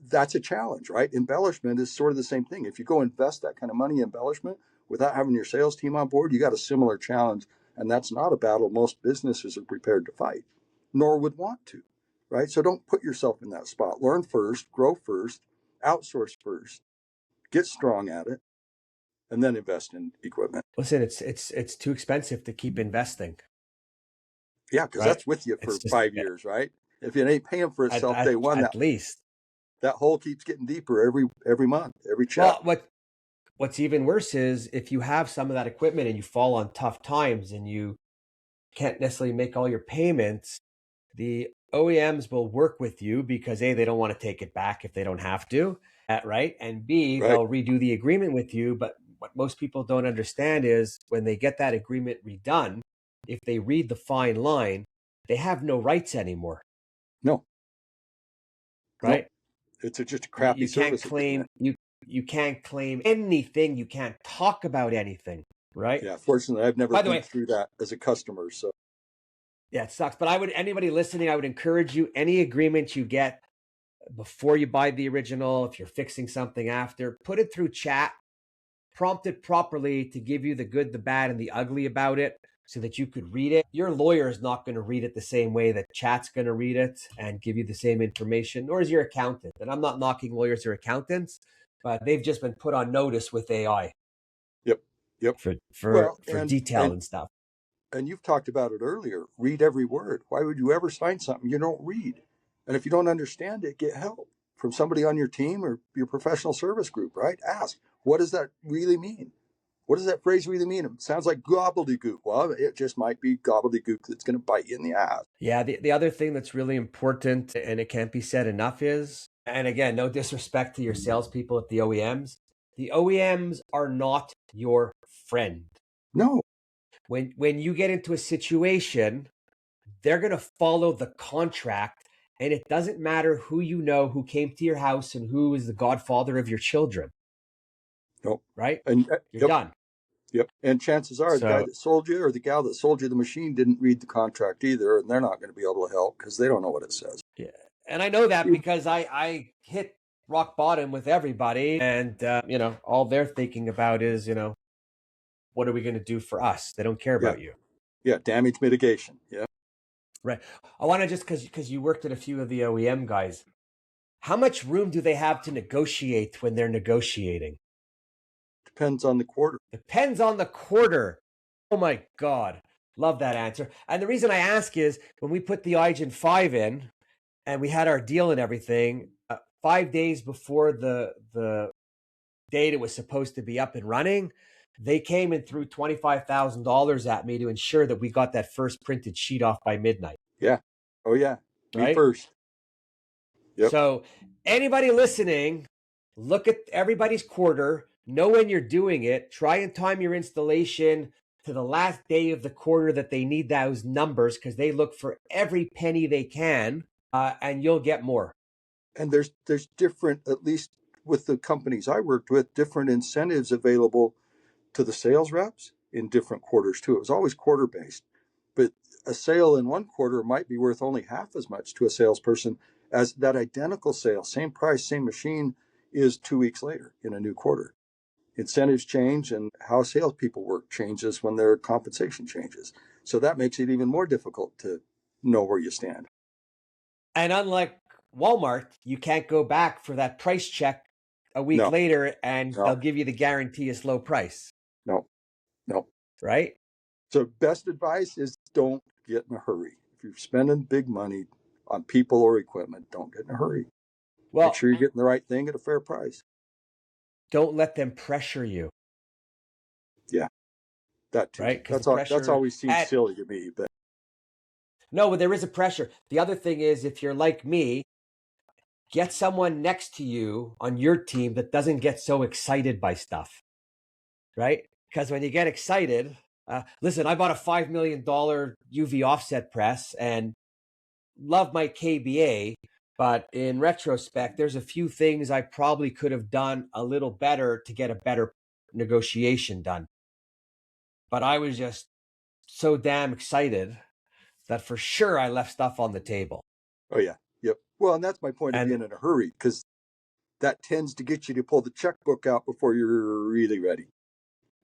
that's a challenge, right? Embellishment is sort of the same thing. If you go invest that kind of money in embellishment without having your sales team on board, you got a similar challenge. And that's not a battle most businesses are prepared to fight, nor would want to, right? So don't put yourself in that spot. Learn first, grow first, outsource first, get strong at it, and then invest in equipment. Listen, it's too expensive to keep investing. Yeah, because right? that's with you for It's just 5 years, right? If it ain't paying for itself day one, at least. that hole keeps getting deeper every month, every check. Well, what's even worse is if you have some of that equipment and you fall on tough times and you can't necessarily make all your payments, the OEMs will work with you because A, they don't want to take it back if they don't have to, right? And B, Right. they'll redo the agreement with you. But what most people don't understand is when they get that agreement redone, if they read the fine line, they have no rights anymore. No. Right? No. It's just a crappy you can't service claim agreement. you can't claim anything. You can't talk about anything. Right? Yeah. Fortunately, I've never By the been way, through that as a customer. So yeah, it sucks. But anybody listening, I would encourage you, any agreement you get before you buy the original, if you're fixing something after, put it through chat, prompt it properly to give you the good, the bad, and the ugly about it so that you could read it. Your lawyer is not going to read it the same way that chat's going to read it and give you the same information, nor is your accountant. And I'm not knocking lawyers or accountants, but they've just been put on notice with AI. Yep. For detail and stuff. And you've talked about it earlier. Read every word. Why would you ever sign something you don't read? And if you don't understand it, get help from somebody on your team or your professional service group, right? Ask, what does that really mean? What does that phrase really mean? It sounds like gobbledygook. Well, it just might be gobbledygook that's going to bite you in the ass. Yeah, the other thing that's really important, and it can't be said enough is, and again, no disrespect to your salespeople at the OEMs are not your friend. No. When you get into a situation, they're going to follow the contract, and it doesn't matter who you know, who came to your house, and who is the godfather of your children. Nope. Right? And You're done. Yep. And chances are the guy that sold you or the gal that sold you the machine didn't read the contract either, and they're not going to be able to help because they don't know what it says. Yeah. And I know that because I hit rock bottom with everybody, and all they're thinking about is, what are we going to do for us? They don't care about you. Yeah, damage mitigation. Yeah. Right. I want to just, because you worked at a few of the OEM guys, how much room do they have to negotiate when they're negotiating? Depends on the quarter. Depends on the quarter. Oh my God. Love that answer. And the reason I ask is when we put the iGen 5 in and we had our deal and everything, 5 days before the date it was supposed to be up and running, they came and threw $25,000 at me to ensure that we got that first printed sheet off by midnight. Yeah. Oh, yeah. Right? Me first. Yep. So anybody listening, look at everybody's quarter, know when you're doing it, try and time your installation to the last day of the quarter that they need those numbers because they look for every penny they can, and you'll get more. And there's different, at least with the companies I worked with, different incentives available to the sales reps in different quarters too. It was always quarter based, but a sale in one quarter might be worth only half as much to a salesperson as that identical sale, same price, same machine is 2 weeks later in a new quarter. Incentives change, and how salespeople work changes when their compensation changes. So that makes it even more difficult to know where you stand. And unlike Walmart, you can't go back for that price check a week No, later and no, they'll give you the guarantee of low price, no, no. right? So best advice is don't get in a hurry. If you're spending big money on people or equipment, don't get in a hurry. Make Well, sure you're getting the right thing at a fair price. don't let them pressure you, Yeah, that too. right? Because the That's pressure always seemed silly to me, but no, but there is a pressure. The other thing is, if you're like me, get someone next to you on your team that doesn't get so excited by stuff, right? Because when you get excited, listen, I bought a $5 million UV offset press and love my KBA, but in retrospect, there's a few things I probably could have done a little better to get a better negotiation done. But I was just so damn excited that for sure I left stuff on the table. oh yeah, yep. Well, and that's my point of And being in a hurry, because that tends to get you to pull the checkbook out before you're really ready.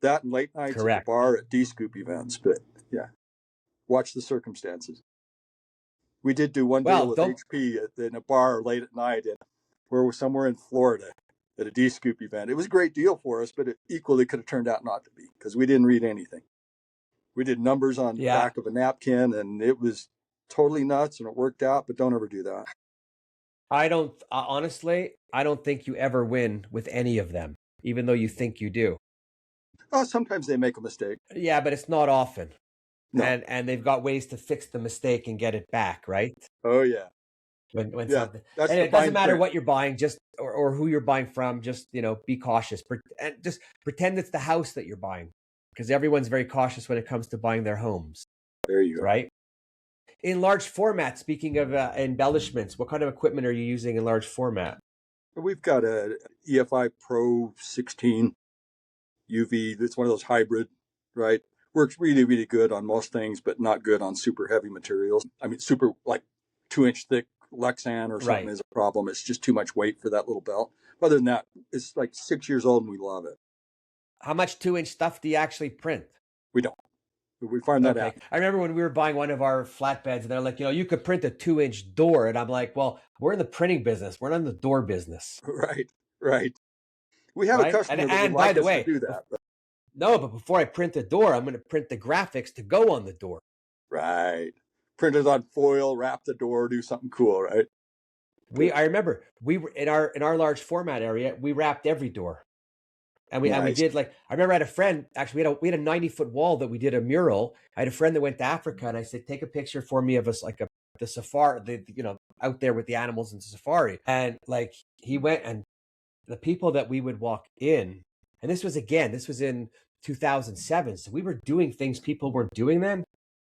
That and late nights at the correct. bar at Dscoop events, but yeah, watch the circumstances. We did do one deal Well, with don't, HP in a bar late at night, and where we're somewhere in Florida at a Dscoop event. It was a great deal for us, but it equally could have turned out not to be, because we didn't read anything. We did numbers on the yeah, back of a napkin, and it was totally nuts, and it worked out, but don't ever do that. I don't, honestly, I don't think you ever win with any of them, even though you think you do. Oh, sometimes they make a mistake. Yeah, but it's not often. No. And they've got ways to fix the mistake and get it back, right? Oh, yeah. When Yeah, something, that's and the it doesn't fine matter print. what you're buying, just or who you're buying from, just be cautious, and just pretend it's the house that you're buying, because everyone's very cautious when it comes to buying their homes, There you go. right? In large format, speaking of embellishments, what kind of equipment are you using in large format? We've got a EFI Pro 16 UV. It's one of those hybrid, right? Works really, really good on most things, but not good on super heavy materials. I mean, super like 2-inch thick Lexan or something Right. is a problem. It's just too much weight for that little belt. Other than that, it's like 6 years old and we love it. How much 2-inch stuff do you actually print? We don't. We find that Okay. out. I remember when we were buying one of our flatbeds and they're like, you could print a 2-inch door. And I'm like, well, we're in the printing business. We're not in the door business. Right, right. We have a Right. customer that would And by like the us to way, do that. But no, but before I print the door, I'm going to print the graphics to go on the door. right. Print it on foil, wrap the door, do something cool, right? I remember we were in our large format area, we wrapped every door. And we Nice. did, like, I remember I had a friend, actually we had a 90-foot wall that we did a mural. I had a friend that went to Africa and I said, take a picture for me of us, like the safari, out there with the animals in the safari. And like he went, and the people that we would walk in, and this was in 2007. So we were doing things people weren't doing then.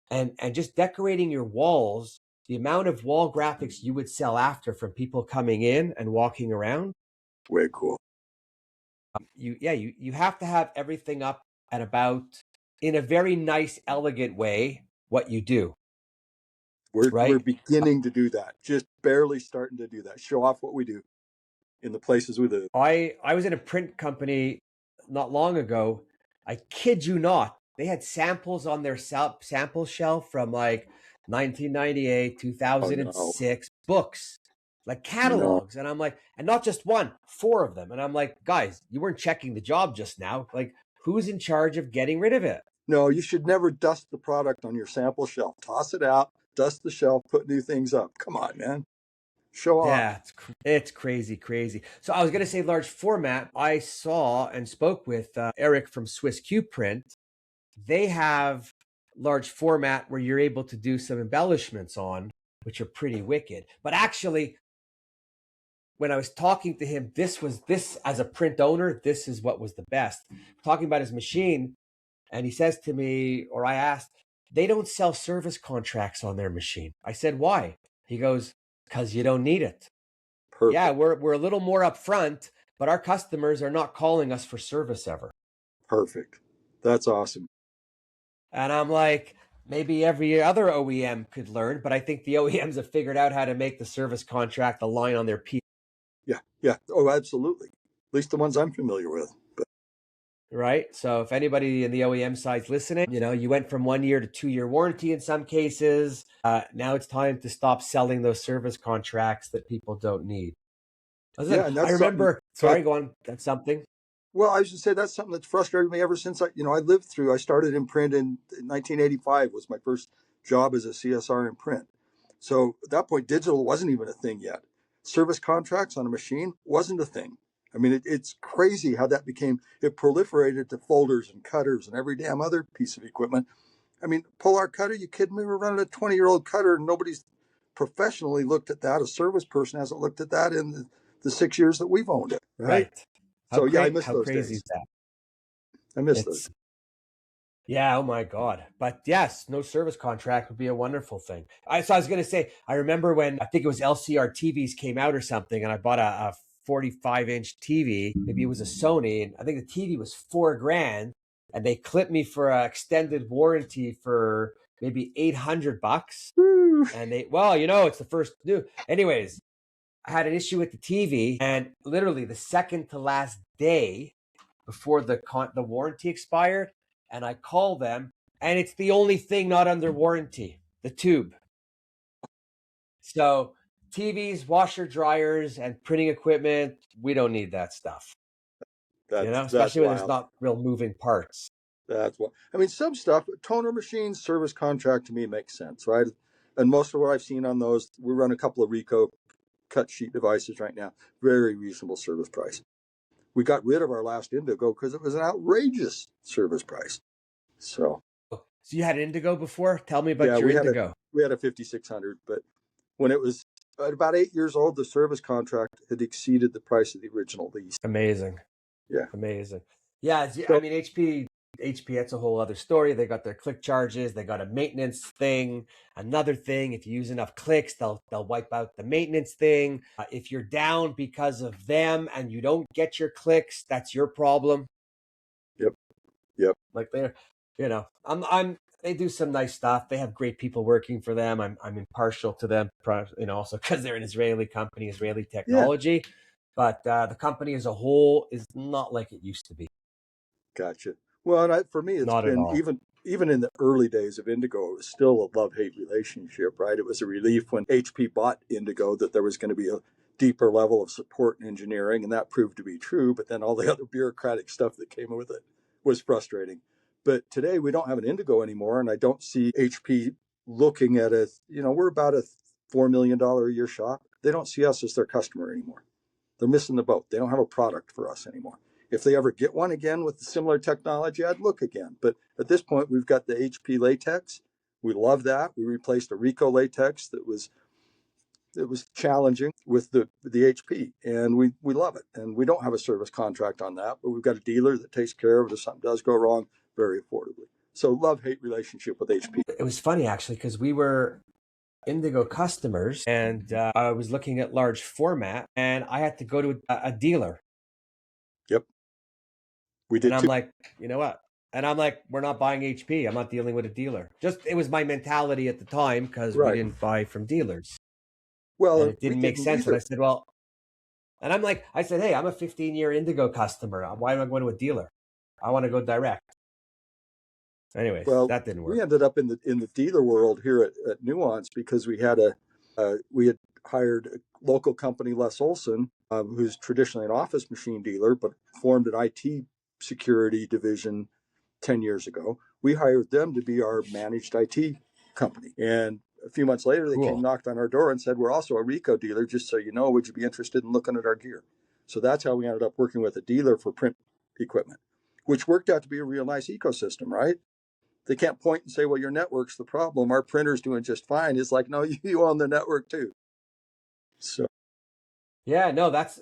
And just decorating your walls, the amount of wall graphics you would sell after from people coming in and walking around. Way cool. You have to have everything up and about in a very nice, elegant way what you do. We're Right? beginning to do that. Just barely starting to do that. Show off what we do in the places we live. I was in a print company not long ago. I kid you not. They had samples on their sample shelf from like 1998, 2006 books, like catalogs. And I'm like, and not just one, 4 of them. And I'm like, guys, you weren't checking the job just now. Like, who's in charge of getting rid of it? No, you should never dust the product on your sample shelf. Toss it out, dust the shelf, put new things up. Come on, man. Show off. Yeah, it's crazy. So I was going to say large format. I saw and spoke with Eric from Swiss Q Print. They have large format where you're able to do some embellishments on, which are pretty wicked. But actually, when I was talking to him, this as a print owner, this is what was the best. Talking about his machine, and he says to me, or I asked, they don't sell service contracts on their machine. I said, why? He goes, because you don't need it. Perfect. Yeah, we're a little more upfront, but our customers are not calling us for service ever. Perfect. That's awesome. And I'm like, maybe every other OEM could learn, but I think the OEMs have figured out how to make the service contract align on their P. Yeah, Yeah. Oh, absolutely. At least the ones I'm familiar with. But right? So if anybody in the OEM side's listening, you went from 1 year to 2 year warranty in some cases. Now it's time to stop selling those service contracts that people don't need. Listen, yeah, and I that's something remember, sorry, go on. That's something. well, I should say that's something that's frustrated me ever since I lived through. I started in print in 1985 was my first job as a CSR in print. So at that point, digital wasn't even a thing yet. Service contracts on a machine wasn't a thing. I mean, it's crazy how that became. It proliferated to folders and cutters and every damn other piece of equipment. I mean, pull our cutter, you kidding me? We're running a 20-year-old cutter and nobody's professionally looked at that. A service person hasn't looked at that in the 6 years that we've owned it, right? Right. So yeah, I miss How those crazy is days. that? I miss those. It's Yeah, oh my God. But yes, no service contract would be a wonderful thing. I was going to say, I remember when I think it was LCR TVs came out or something, and I bought a 45-inch TV. Maybe it was a Sony, and I think the TV was $4,000, and they clipped me for an extended warranty for maybe $800. Woo. And it's the first new. Anyways, I had an issue with the TV, and literally the second to last day before the warranty expired, and I call them, and it's the only thing not under warranty, the tube. So TVs, washer dryers, and printing equipment, we don't need that stuff. That's Especially when there's wild. not real moving parts. That's what I mean. Some stuff, toner machines, service contract to me makes sense, right? And most of what I've seen on those, we run a couple of Ricoh cut sheet devices right now. Very reasonable service price. We got rid of our last Indigo because it was an outrageous service price. So So you had Indigo before? Tell me yeah, about your Indigo. we had a 5600, but when it was at about 8 years old, the service contract had exceeded the price of the original lease. Amazing. Yeah. Amazing. Yeah, I So mean, HP, that's a whole other story. They got their click charges. They got a maintenance thing. Another thing, if you use enough clicks, they'll wipe out the maintenance thing. If you're down because of them and you don't get your clicks, that's your problem. yep, yep. Like they do some nice stuff. They have great people working for them. I'm impartial to them, also because they're an Israeli company, Israeli Yeah. technology. But the company as a whole is not like it used to be. Gotcha. Well, and for me, it's Not at been all. even in the early days of Indigo, it was still a love-hate relationship, right? It was a relief when HP bought Indigo that there was going to be a deeper level of support and engineering, and that proved to be true. But then all the other bureaucratic stuff that came with it was frustrating. But today we don't have an Indigo anymore, and I don't see HP looking at we're about a $4 million a year shop. They don't see us as their customer anymore. They're missing the boat. They don't have a product for us anymore. If they ever get one again with similar technology, I'd look again. But at this point, we've got the HP latex. We love that. We replaced a Ricoh latex that was challenging with the HP, and we love it. And we don't have a service contract on that, but we've got a dealer that takes care of it if something does go wrong very affordably. So love-hate relationship with HP. It was funny actually because we were Indigo customers, and I was looking at large format, and I had to go to a dealer, Yep, we and did I'm too. like, you know what? And I'm like, we're not buying HP. I'm not dealing with a dealer. Just it was my mentality at the time because we Right. didn't buy from dealers, and Well, it we didn't make didn't sense. And I either. said, well, and I said, hey, I'm a 15-year Indigo customer. Why am I going to a dealer? I want to go direct. Anyways, Well, that didn't we work. ended up in the dealer world here at Nuance because we had hired a local company, Les Olson, who's traditionally an office machine dealer, but formed an IT security division 10 years ago. We hired them to be our managed IT company. And a few months later, they came, Cool. knocked on our door and said, we're also a Ricoh dealer, just so you know, would you be interested in looking at our gear? So that's how we ended up working with a dealer for print equipment, which worked out to be a real nice ecosystem, right? They can't point and say, well, your network's the problem. Our printer's doing just fine. It's like, no, you own the network too. So Yeah, no, that's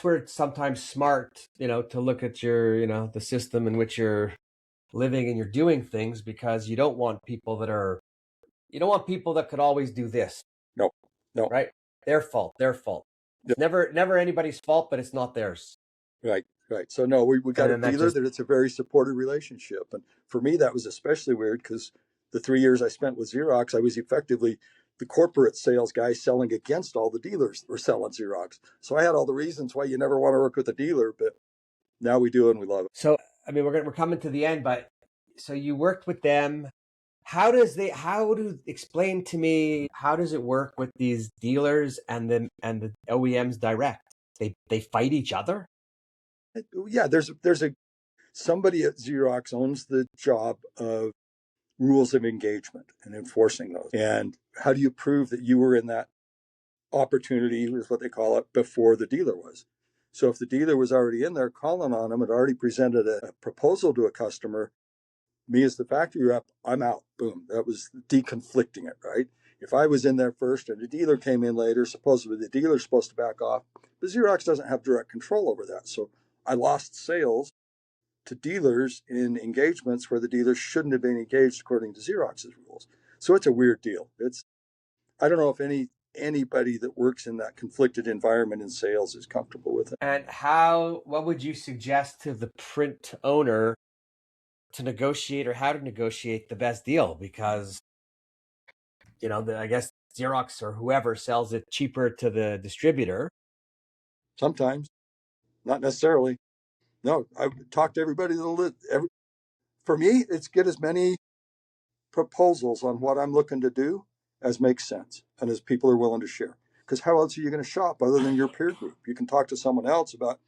where it's sometimes smart, to look at your, the system in which you're living and you're doing things, because you don't want people that could always do this, no, no, right? Their fault, their fault. no. It's never anybody's fault, but it's not theirs. Right, right. So no, we And got a then that dealer just that it's a very supportive relationship. And for me, that was especially weird because the 3 years I spent with Xerox, I was effectively the corporate sales guy selling against all the dealers that were selling Xerox. So I had all the reasons why you never want to work with a dealer, but now we do and we love it. So, I mean, we're coming to the end, but so you worked with them. Explain to me, how does it work with these dealers and the OEMs direct? They fight each other? Yeah, there's somebody at Xerox owns the job of rules of engagement and enforcing those. And how do you prove that you were in that opportunity, is what they call it, before the dealer was? So if the dealer was already in there calling on them and already presented a proposal to a customer, me as the factory rep, I'm out. Boom. That was deconflicting it, right? If I was in there first and the dealer came in later, supposedly the dealer's supposed to back off, but Xerox doesn't have direct control over that. So I lost sales to dealers in engagements where the dealers shouldn't have been engaged according to Xerox's rules. So it's a weird deal. I don't know if anybody that works in that conflicted environment in sales is comfortable with it. And what would you suggest to the print owner to negotiate, or how to negotiate the best deal? Because, I guess Xerox or whoever sells it cheaper to the distributor. Sometimes, not necessarily. No, I talk to everybody. For me, it's get as many proposals on what I'm looking to do as makes sense and as people are willing to share. Because how else are you going to shop other than your peer group? You can talk to someone else about,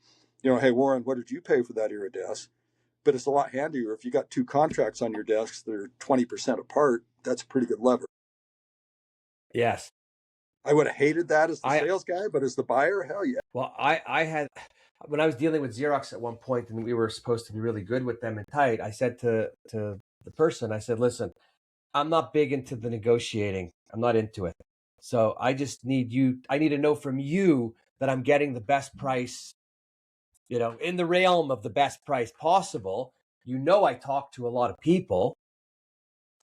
hey, Warren, what did you pay for that era desk? But it's a lot handier if you got two contracts on your desks that are 20% apart. That's a pretty good lever. Yes. I would have hated that as the sales guy, but as the buyer, hell yeah. Well, I had, when I was dealing with Xerox at one point, and we were supposed to be really good with them and tight, I said to the person, I said, listen, I'm not big into the negotiating. I'm not into it. So I just need to know from you that I'm getting the best price, in the realm of the best price possible. I talk to a lot of people.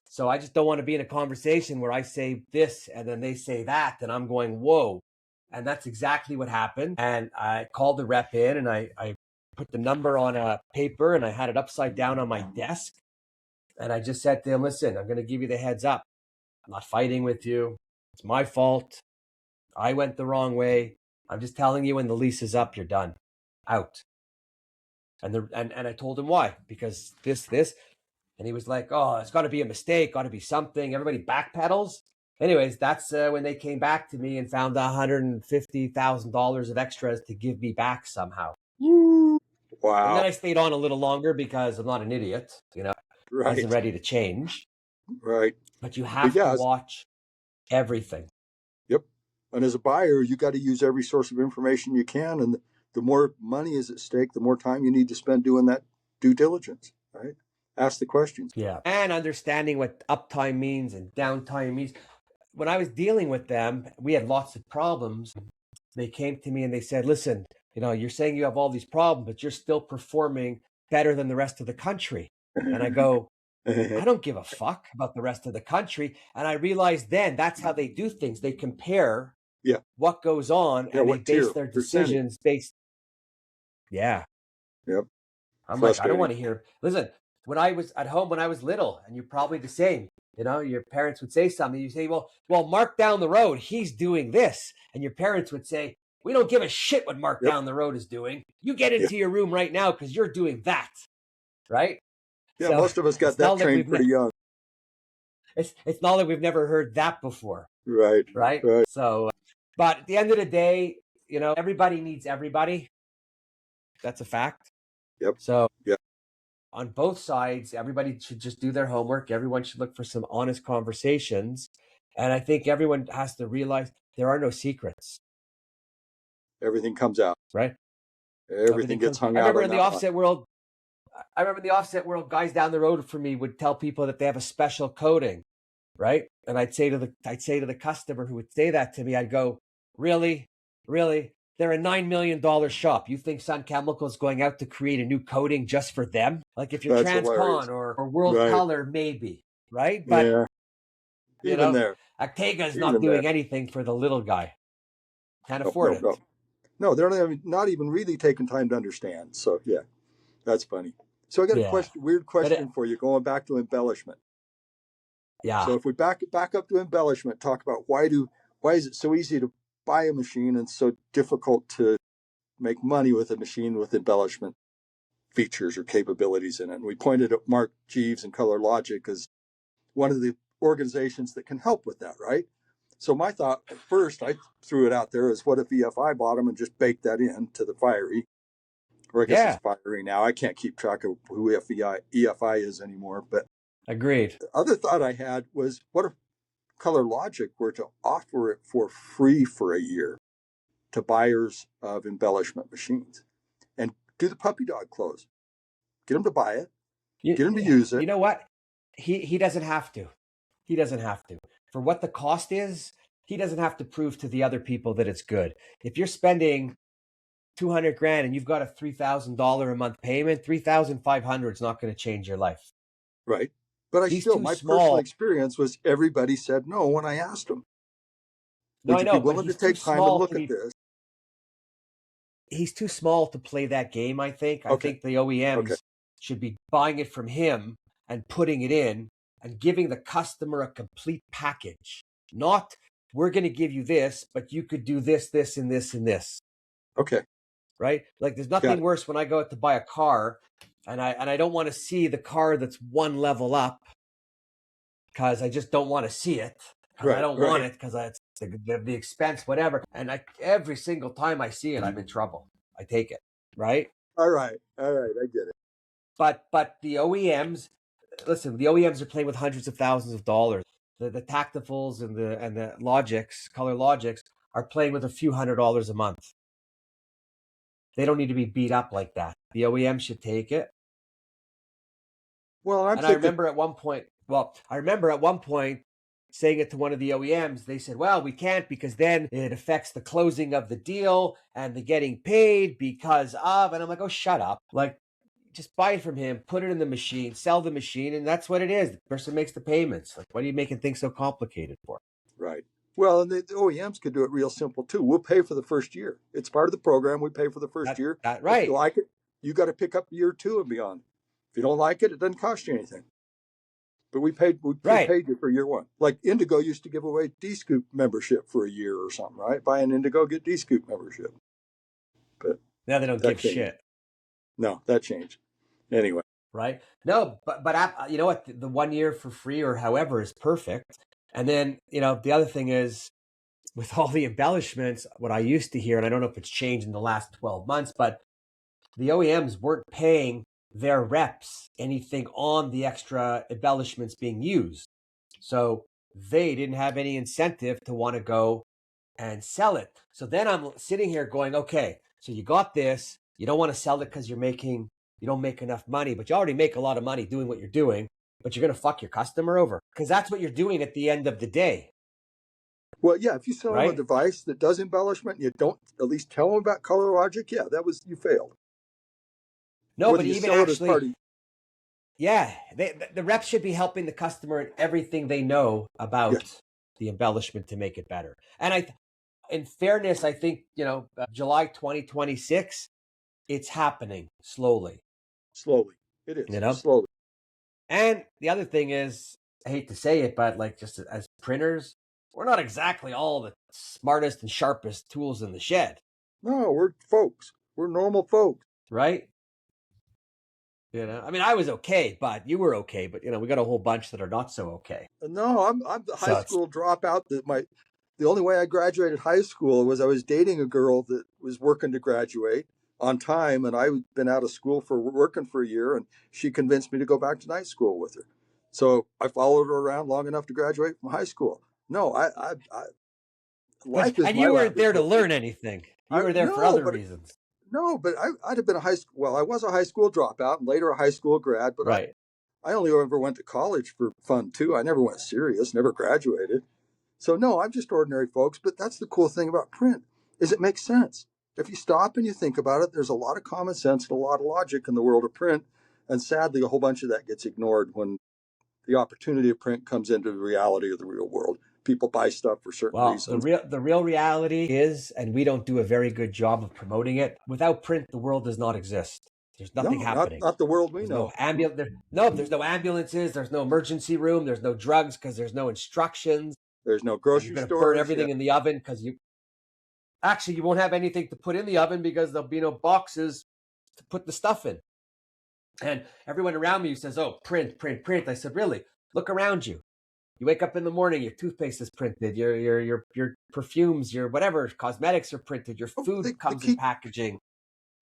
So I just don't want to be in a conversation where I say this and then they say that, and I'm going, whoa. And that's exactly what happened. And I called the rep in, and I put the number on a paper, and I had it upside down on my desk. And I just said to him, listen, I'm going to give you the heads up. I'm not fighting with you. It's my fault. I went the wrong way. I'm just telling you, when the lease is up, you're done. Out. And I told him why. Because this. And he was like, oh, it's got to be a mistake, got to be something. Everybody backpedals. Anyways, that's when they came back to me and found $150,000 of extras to give me back somehow. Wow. And then I stayed on a little longer because I'm not an idiot. Right. I wasn't ready to change. Right. But you have to watch everything. Yep. And as a buyer, you got to use every source of information you can. And the more money is at stake, the more time you need to spend doing that due diligence, right? Ask the questions. Yeah. And understanding what uptime means and downtime means. When I was dealing with them, we had lots of problems. They came to me and they said, listen, you're saying you have all these problems, but you're still performing better than the rest of the country. And I go, I don't give a fuck about the rest of the country. And I realized then that's how they do things. They compare what goes on, and they base their decisions based. Yeah. Yep. I'm like, I don't want to hear. Listen, when I was at home, when I was little, and you're probably the same, your parents would say something. You say, well, Mark down the road, he's doing this. And your parents would say, we don't give a shit what Mark down the road is doing. You get into your room right now because you're doing that. Right? Yeah, so most of us got that trained pretty young. It's not like we've never heard that before. Right. So, but at the end of the day, everybody needs everybody. That's a fact. Yep. So on both sides, everybody should just do their homework. Everyone should look for some honest conversations. And I think everyone has to realize there are no secrets. Everything comes out. Right. Everything gets hung out. I remember in the offset world, guys down the road from me would tell people that they have a special coating, right? And I'd say to the customer who would say that to me, I'd go, really? They're a $9 million shop. You think Sun Chemical is going out to create a new coating just for them? Like if you're Transcon or World Color, maybe, right? But even there, Actega is not doing anything for the little guy. Can't afford it. No, they're not even really taking time to understand. So yeah, that's funny. So I got a weird question for you, going back to embellishment. Yeah. So if we back up to embellishment, talk about why is it so easy to buy a machine and so difficult to make money with a machine with embellishment features or capabilities in it. And we pointed at Mark Jeeves and Color Logic as one of the organizations that can help with that, right? So my thought at first, I threw it out there, is what if EFI bought them and just baked that in to the Fiery? Or I guess it's Yeah. Fiery now. I can't keep track of who EFI is anymore. But Agreed. the other thought I had was, what if Color Logic were to offer it for free for a year to buyers of embellishment machines and do the puppy dog close? Get them to buy it, You, get them to use it. you know what? He doesn't have to. He doesn't have to. For what the cost is, he doesn't have to prove to the other people that it's good. If you're spending 200 grand and you've got a $3,000 a month payment, 3,500 is not going to change your life. Right. But my personal experience was everybody said no when I asked them. No, Would I you know, be willing to take time and look at this? He's too small to play that game, I think. I think the OEMs should be buying it from him and putting it in and giving the customer a complete package. Not, we're going to give you this, but you could do this, this, and this, and this. Okay. Right? Like there's nothing worse when I go out to buy a car and I don't want to see the car that's one level up because I just don't want to see it. Because I don't want it because it's the expense, whatever. And every single time I see it, I'm in trouble. I take it. Right? All right. I get it. But the OEMs, listen, the OEMs are playing with hundreds of thousands of dollars. The Tactifuls and the Logics, Color Logics, are playing with a few $100s a month. They don't need to be beat up like that. The OEM should take it. Well, I remember at one point saying it to one of the OEMs. They said, well, we can't because then it affects the closing of the deal and the getting paid because of, and I'm like, oh, shut up. Like, just buy it from him, put it in the machine, sell the machine, and that's what it is. The person makes the payments. Like, what are you making things so complicated for? Right. Well, and the OEMs could do it real simple too. We'll pay for the first year. It's part of the program. We pay for the first year. Right. If you like it, you got to pick up year 2 and beyond. If you don't like it, it doesn't cost you anything. But we paid you for year 1. Like Indigo used to give away Dscoop membership for a year or something, right? Buy an Indigo, get Dscoop membership. But now they don't give shit. No, that changed. Anyway. Right? No, but you know what? The 1 year for free or however is perfect. And then, the other thing is with all the embellishments, what I used to hear, and I don't know if it's changed in the last 12 months, but the OEMs weren't paying their reps anything on the extra embellishments being used. So they didn't have any incentive to want to go and sell it. So then I'm sitting here going, okay, so you got this, you don't want to sell it because you don't make enough money, but you already make a lot of money doing what you're doing, but you're going to fuck your customer over because that's what you're doing at the end of the day. Well, yeah, if you sell them a device that does embellishment and you don't at least tell them about Color Logic, yeah, you failed. No, but even actually, yeah, the reps should be helping the customer in everything they know about the embellishment to make it better. And in fairness, I think, July 2026, it's happening slowly. Slowly. It is. Slowly. And the other thing is, I hate to say it, but like just as printers, we're not exactly all the smartest and sharpest tools in the shed. No, we're folks. We're normal folks. Right? I mean, I was okay, but you were okay. But, we got a whole bunch that are not so okay. No, I'm the high school dropout the only way I graduated high school was I was dating a girl that was working to graduate on time, and I'd been out of school for working for a year, and she convinced me to go back to night school with her. So I followed her around long enough to graduate from high school. No, life is and you weren't there to learn anything. You were there for other reasons. No, but I'd have been I was a high school dropout and later a high school grad, but I only ever went to college for fun too. I never went serious, never graduated. So no, I'm just ordinary folks, but that's the cool thing about print is it makes sense. If you stop and you think about it, there's a lot of common sense and a lot of logic in the world of print. And sadly, a whole bunch of that gets ignored when the opportunity of print comes into the reality of the real world. People buy stuff for certain reasons. The real reality is, and we don't do a very good job of promoting it, without print, the world does not exist. There's nothing No, happening. not the world we There's know. there's no ambulances. There's no emergency room. There's no drugs because there's no instructions. There's no And you're grocery going to burn stores. everything in the oven because you won't have anything to put in the oven because there'll be no boxes to put the stuff in. And everyone around me says, "Oh, print, print, print." I said, "Really? Look around you. You wake up in the morning, your toothpaste is printed, your perfumes, your whatever cosmetics are printed, your food comes in packaging.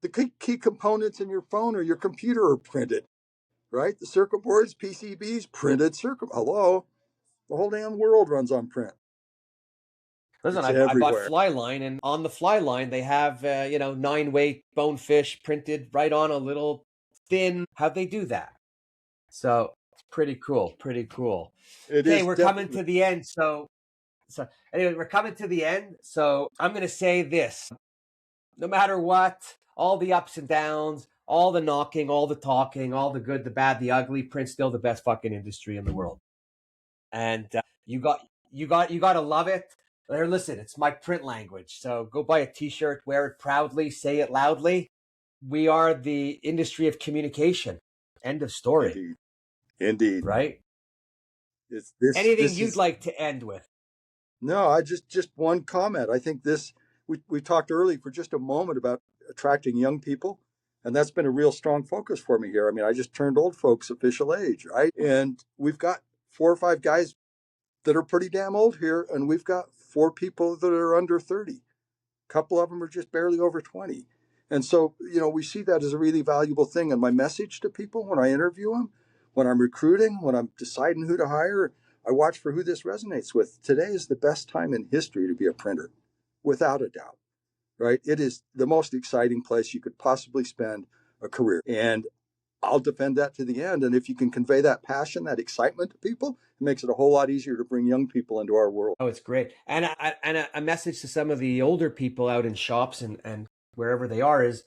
The key components in your phone or your computer are printed, right? The circuit boards, PCBs, printed circuit. Hello, the whole damn world runs on print. Listen, It's I bought everywhere. Flyline, and on the Flyline they have 9-weight bonefish printed right on a little thin. How'd they do that? So it's pretty cool, pretty cool. It Okay, is we're coming to the end. So anyway, we're coming to the end. So I'm gonna say this: no matter what, all the ups and downs, all the knocking, all the talking, all the good, the bad, the ugly, print's still the best fucking industry in the world. And you got to love it. There, listen, it's my print language. So go buy a t-shirt, wear it proudly, say it loudly. We are the industry of communication. End of story. Indeed. Right? Anything you'd like to end with? No, I just one comment. I think we talked early for just a moment about attracting young people, and that's been a real strong focus for me here. I mean, I just turned old folks official age, right? And we've got 4 or 5 guys that are pretty damn old here, and we've got 4 people that are under 30. A couple of them are just barely over 20. And so, we see that as a really valuable thing. And my message to people when I interview them, when I'm recruiting, when I'm deciding who to hire, I watch for who this resonates with. Today is the best time in history to be a printer, without a doubt, right? It is the most exciting place you could possibly spend a career. And I'll defend that to the end. And if you can convey that passion, that excitement to people, it makes it a whole lot easier to bring young people into our world. Oh, it's great. And a message to some of the older people out in shops and wherever they are is,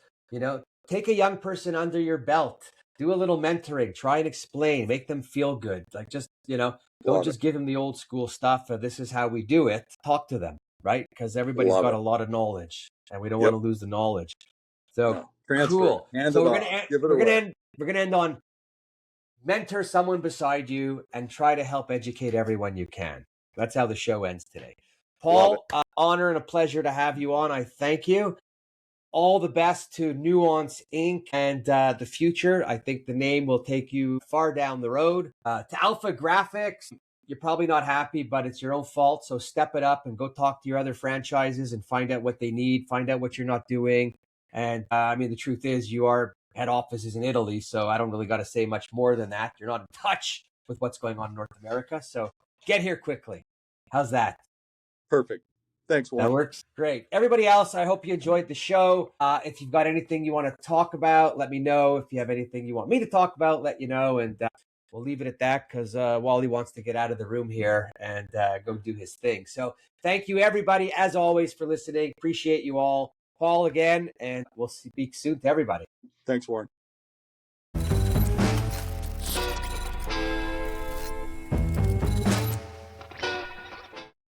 take a young person under your belt, do a little mentoring, try and explain, make them feel good. Like just, don't just give them the old school stuff. This is how we do it. Talk to them, right? Because everybody's got a lot of knowledge and we don't want to lose the knowledge. So cool. So we're gonna end on mentor someone beside you and try to help educate everyone you can. That's how the show ends today. Paul, honor and a pleasure to have you on. I thank you. All the best to Nuance Inc. and the future. I think the name will take you far down the road. To AlphaGraphics, you're probably not happy, but it's your own fault. So step it up and go talk to your other franchises and find out what they need, find out what you're not doing. And the truth is your head office is in Italy, so I don't really got to say much more than that. You're not in touch with what's going on in North America. So get here quickly. How's that? Perfect. Thanks, Warren. That works. Great. Everybody else, I hope you enjoyed the show. If you've got anything you want to talk about, let me know. If you have anything you want me to talk about, let you know. And we'll leave it at that because Wally wants to get out of the room here and go do his thing. So thank you, everybody, as always, for listening. Appreciate you all. Paul again, and we'll speak soon to everybody. Thanks, Warren.